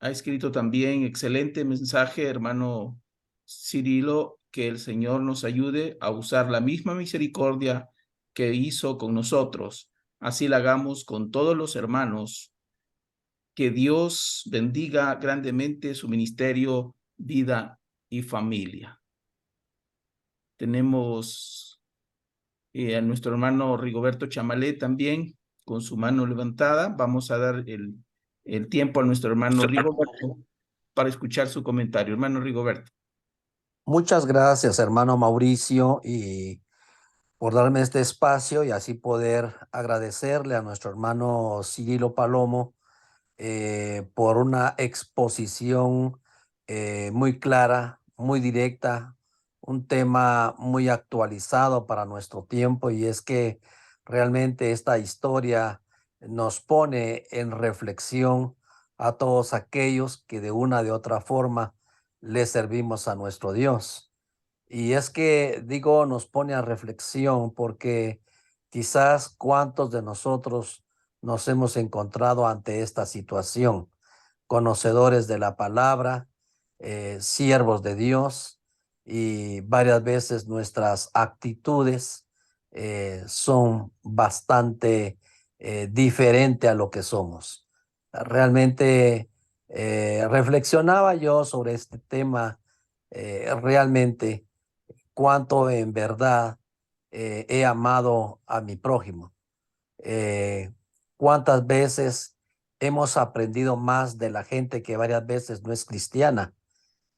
ha escrito también: excelente mensaje, hermano Cirilo, que el Señor nos ayude a usar la misma misericordia que hizo con nosotros. Así la hagamos con todos los hermanos. Que Dios bendiga grandemente su ministerio, vida y familia. Tenemos a nuestro hermano Rigoberto Chamalé también con su mano levantada. Vamos a dar el tiempo a nuestro hermano Rigoberto para escuchar su comentario. Hermano Rigoberto. Muchas gracias, hermano Mauricio, y por darme este espacio y así poder agradecerle a nuestro hermano Cirilo Palomo por una exposición muy clara, muy directa, un tema muy actualizado para nuestro tiempo, y es que realmente esta historia nos pone en reflexión a todos aquellos que de una de otra forma le servimos a nuestro Dios. Y es que digo, nos pone a reflexión porque quizás cuántos de nosotros nos hemos encontrado ante esta situación, conocedores de la palabra, siervos de Dios, y varias veces nuestras actitudes son bastante diferentes a lo que somos. Realmente reflexionaba yo sobre este tema, realmente cuánto en verdad he amado a mi prójimo. Cuántas veces hemos aprendido más de la gente que varias veces no es cristiana,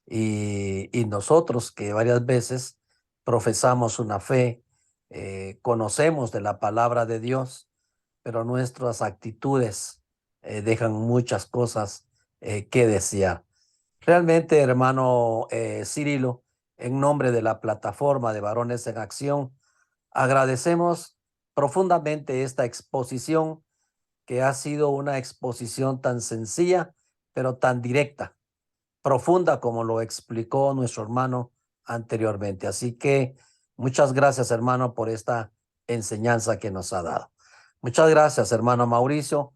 y nosotros que varias veces profesamos una fe, conocemos de la palabra de Dios, pero nuestras actitudes dejan muchas cosas que desear. Realmente, hermano Cirilo, en nombre de la plataforma de Varones en Acción, agradecemos profundamente esta exposición, que ha sido una exposición tan sencilla, pero tan directa, profunda, como lo explicó nuestro hermano anteriormente. Así que muchas gracias, hermano, por esta enseñanza que nos ha dado. Muchas gracias, hermano Mauricio.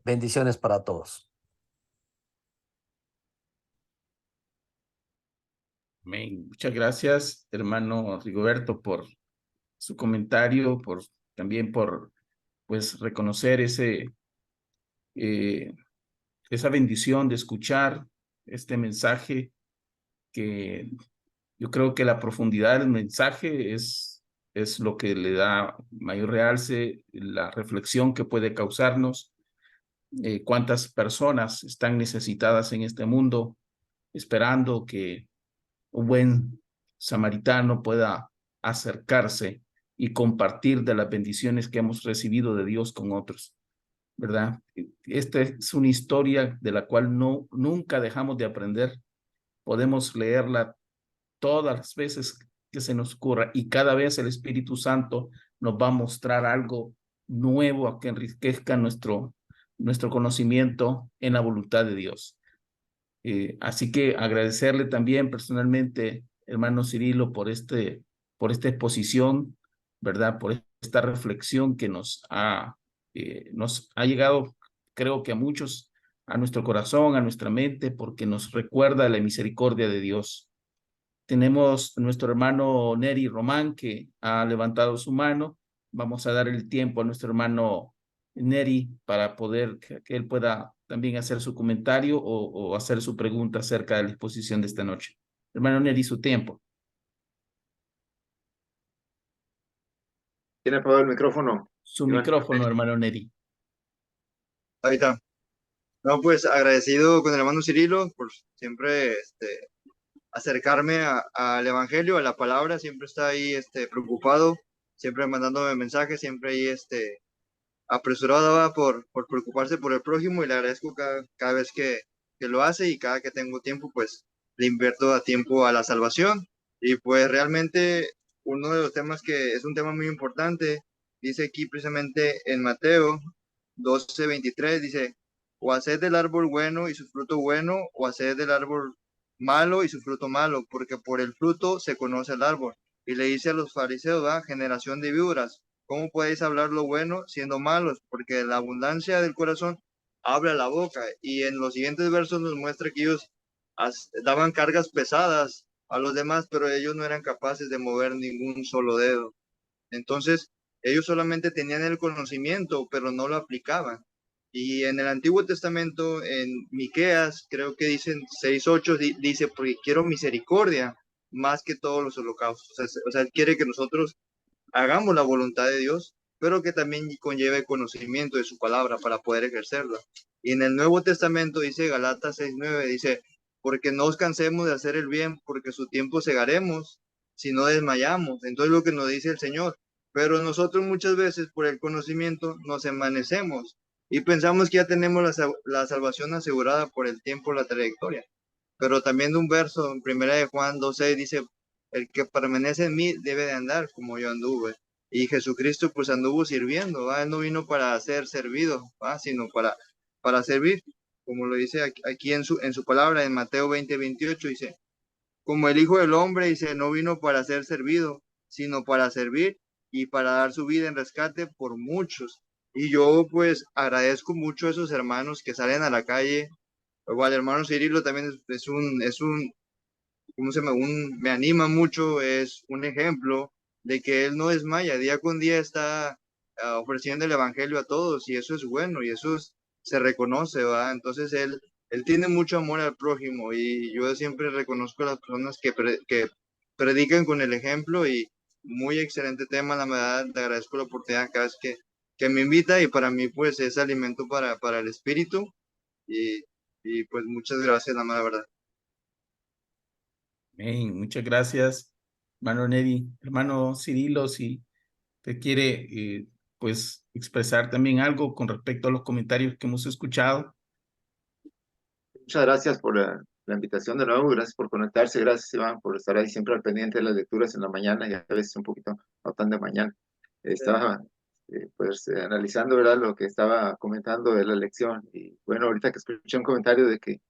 Bendiciones para todos. Amén. Muchas gracias, hermano Rigoberto, por su comentario, también por pues reconocer esa bendición de escuchar este mensaje, que yo creo que la profundidad del mensaje es lo que le da mayor realce, la reflexión que puede causarnos. Cuántas personas están necesitadas en este mundo, esperando que un buen samaritano pueda acercarse y compartir de las bendiciones que hemos recibido de Dios con otros, ¿verdad? Esta es una historia de la cual nunca dejamos de aprender. Podemos leerla todas las veces que se nos ocurra, y cada vez el Espíritu Santo nos va a mostrar algo nuevo a que enriquezca nuestro conocimiento en la voluntad de Dios. Así que agradecerle también personalmente, hermano Cirilo, por esta exposición, ¿verdad? Por esta reflexión que nos ha llegado, creo que a muchos, a nuestro corazón, a nuestra mente, porque nos recuerda la misericordia de Dios. Tenemos nuestro hermano Neri Román, que ha levantado su mano. Vamos a dar el tiempo a nuestro hermano Neri para poder que él pueda también hacer su comentario o hacer su pregunta acerca de la exposición de esta noche. Hermano Neri, su tiempo. ¿Tiene apagado el micrófono? Su Iván. micrófono, hermano Neri. Ahí está. No, pues agradecido con el hermano Cirilo por siempre acercarme al evangelio, a la palabra. Siempre está ahí preocupado, siempre mandándome mensajes, siempre ahí apresurado va por preocuparse por el prójimo y le agradezco cada vez que lo hace y cada que tengo tiempo, pues le invierto a tiempo a la salvación. Y pues realmente uno de los temas que es un tema muy importante, dice aquí precisamente en Mateo 12:23, dice, o haced del árbol bueno y su fruto bueno, o haced del árbol malo y su fruto malo, porque por el fruto se conoce el árbol. Y le dice a los fariseos, ¿va? Generación de víboras, ¿cómo podéis hablar lo bueno siendo malos? Porque la abundancia del corazón habla la boca. Y en los siguientes versos nos muestra que ellos daban cargas pesadas a los demás, pero ellos no eran capaces de mover ningún solo dedo. Entonces, ellos solamente tenían el conocimiento, pero no lo aplicaban. Y en el Antiguo Testamento, en Miqueas, creo que dicen 6:8, dice, porque quiero misericordia más que todos los holocaustos. O sea, él quiere que nosotros hagamos la voluntad de Dios, pero que también conlleve conocimiento de su palabra para poder ejercerla. Y en el Nuevo Testamento dice Galatas 6:9, dice, porque no os cansemos de hacer el bien, porque su tiempo segaremos si no desmayamos. Entonces lo que nos dice el Señor. Pero nosotros muchas veces por el conocimiento nos envanecemos y pensamos que ya tenemos la salvación asegurada por el tiempo, la trayectoria. Pero también de un verso en primera de Juan 2:6 dice, el que permanece en mí debe de andar como yo anduve. Y Jesucristo pues anduvo sirviendo, ¿va? Él no vino para ser servido, ¿va? Sino para servir, como lo dice aquí en su palabra, en Mateo 20:28, dice, como el Hijo del Hombre, dice, no vino para ser servido, sino para servir y para dar su vida en rescate por muchos. Y yo pues agradezco mucho a esos hermanos que salen a la calle. Igual, el hermano Cirilo también es un ¿cómo se llama? Me anima mucho, es un ejemplo de que él no desmaya, día con día está ofreciendo el evangelio a todos y eso es bueno y eso se reconoce, ¿va? Entonces él tiene mucho amor al prójimo y yo siempre reconozco a las personas que predican con el ejemplo y muy excelente tema, la verdad, te agradezco la oportunidad cada vez que me invita y para mí pues es alimento para el espíritu y, y pues muchas gracias, la verdad. Amén. Muchas gracias, hermano Neri. Hermano Cirilo, si te quiere pues expresar también algo con respecto a los comentarios que hemos escuchado. Muchas gracias por la invitación de nuevo, gracias por conectarse, gracias Iván por estar ahí siempre al pendiente de las lecturas en la mañana y a veces un poquito no tan de mañana. Estaba pues analizando, ¿verdad?, lo que estaba comentando de la lección y bueno, ahorita que escuché un comentario de que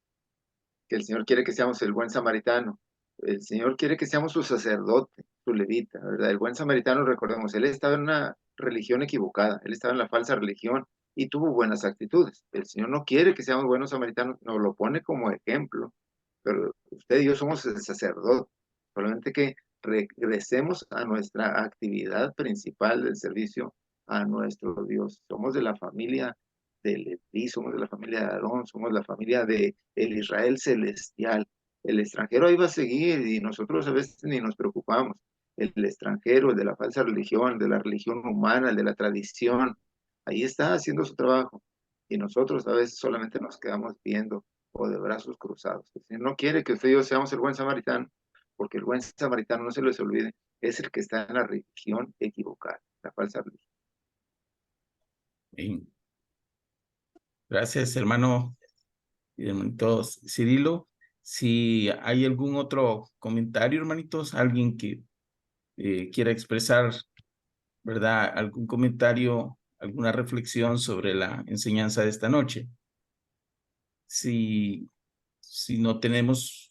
el Señor quiere que seamos el buen samaritano, el Señor quiere que seamos su sacerdote, su levita, ¿verdad? El buen samaritano, recordemos, él estaba en una religión equivocada, él estaba en la falsa religión y tuvo buenas actitudes. El Señor no quiere que seamos buenos samaritanos, nos lo pone como ejemplo, pero usted y yo somos el sacerdote, solamente que regresemos a nuestra actividad principal del servicio a nuestro Dios. Somos de la familia de Leví, somos de la familia de Aarón, somos la familia de el Israel celestial. El extranjero ahí va a seguir y nosotros a veces ni nos preocupamos. El extranjero, el de la falsa religión, el de la religión humana, el de la tradición, ahí está haciendo su trabajo. Y nosotros a veces solamente nos quedamos viendo o de brazos cruzados. El Señor no quiere que usted y yo seamos el buen samaritano, porque el buen samaritano, no se les olvide, es el que está en la religión equivocada, la falsa religión. Bien. Gracias, hermano Cirilo. Si hay algún otro comentario, hermanitos, alguien que quiera expresar, ¿verdad?, algún comentario, alguna reflexión sobre la enseñanza de esta noche. Si no tenemos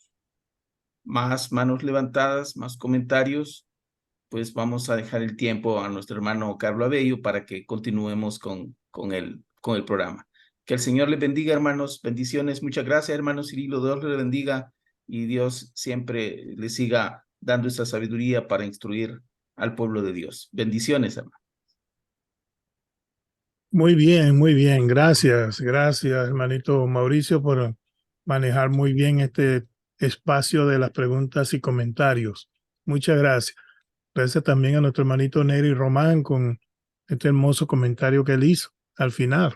más manos levantadas, más comentarios, pues vamos a dejar el tiempo a nuestro hermano Carlos Abello para que continuemos con el programa. Que el Señor les bendiga, hermanos. Bendiciones. Muchas gracias, hermano Cirilo. Dios les bendiga y Dios siempre les siga dando esa sabiduría para instruir al pueblo de Dios. Bendiciones, hermano. Muy bien, muy bien. Gracias, gracias, hermanito Mauricio, por manejar muy bien este espacio de las preguntas y comentarios. Muchas gracias. Gracias también a nuestro hermanito Neri Román con este hermoso comentario que él hizo al final.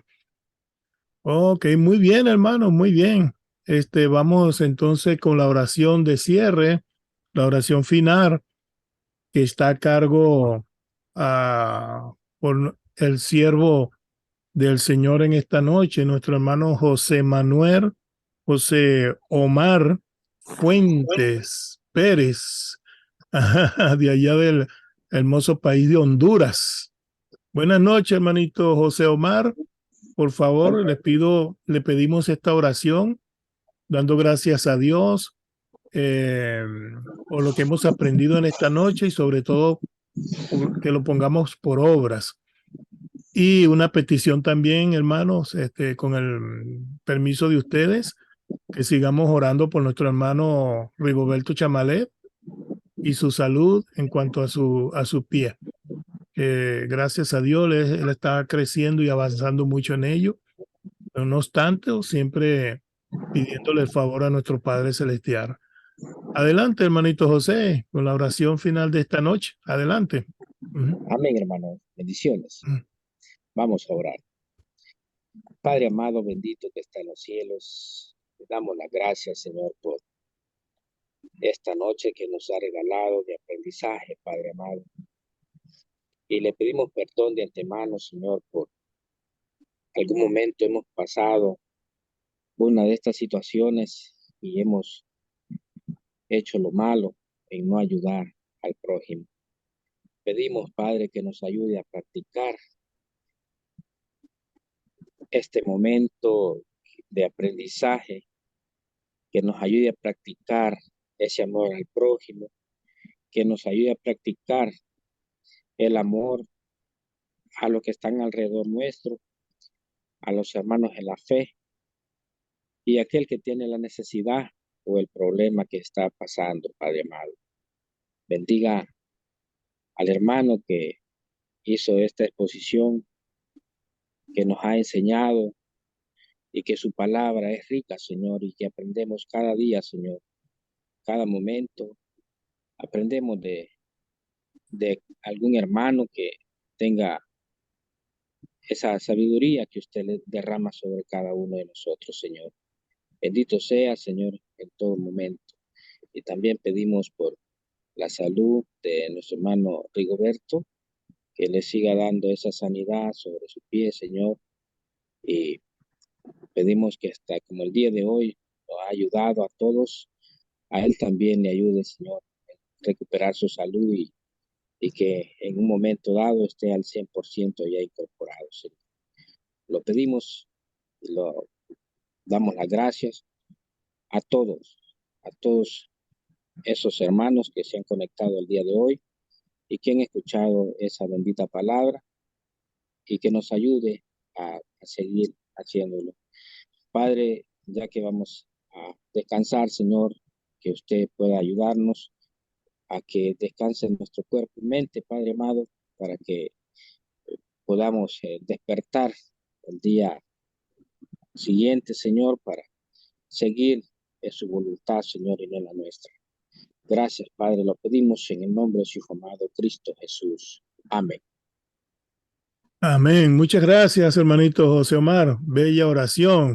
Ok, muy bien, hermano, muy bien. Vamos entonces con la oración de cierre, la oración final, que está a cargo por el siervo del Señor en esta noche, nuestro hermano José Omar Fuentes Pérez, de allá del hermoso país de Honduras. Buenas noches, hermanito José Omar. Por favor, le pedimos esta oración, dando gracias a Dios por lo que hemos aprendido en esta noche y sobre todo que lo pongamos por obras. Y una petición también, hermanos, con el permiso de ustedes, que sigamos orando por nuestro hermano Rigoberto Chamalet y su salud en cuanto a su pie. Gracias a Dios, él está creciendo y avanzando mucho en ello. Pero no obstante, siempre pidiéndole el favor a nuestro Padre Celestial. Adelante, hermanito José, con la oración final de esta noche. Adelante. Amén, hermano. Bendiciones. Vamos a orar. Padre amado, bendito que está en los cielos, te damos las gracias, Señor, por esta noche que nos ha regalado de aprendizaje, Padre amado. Y le pedimos perdón de antemano, Señor, por algún momento hemos pasado una de estas situaciones y hemos hecho lo malo en no ayudar al prójimo. Pedimos, Padre, que nos ayude a practicar este momento de aprendizaje, que nos ayude a practicar ese amor al prójimo, que nos ayude a practicar el amor a los que están alrededor nuestro, a los hermanos en la fe y aquel que tiene la necesidad o el problema que está pasando, Padre amado. Bendiga al hermano que hizo esta exposición, que nos ha enseñado y que su palabra es rica, Señor, y que aprendemos cada día, Señor, cada momento. Aprendemos de algún hermano que tenga esa sabiduría que usted le derrama sobre cada uno de nosotros, Señor. Bendito sea, Señor, en todo momento. Y también pedimos por la salud de nuestro hermano Rigoberto, que le siga dando esa sanidad sobre su pie, Señor. Y pedimos que hasta como el día de hoy nos ha ayudado a todos, a él también le ayude, Señor, a recuperar su salud y que en un momento dado esté al 100% ya incorporado, Señor. Lo pedimos y lo damos las gracias a todos esos hermanos que se han conectado el día de hoy y que han escuchado esa bendita palabra y que nos ayude a seguir haciéndolo. Padre, ya que vamos a descansar, Señor, que usted pueda ayudarnos a que descanse nuestro cuerpo y mente, Padre amado, para que podamos despertar el día siguiente, Señor, para seguir en su voluntad, Señor, y no en la nuestra. Gracias, Padre, lo pedimos en el nombre de su Hijo amado, Cristo Jesús. Amén. Amén. Muchas gracias, hermanito José Omar. Bella oración.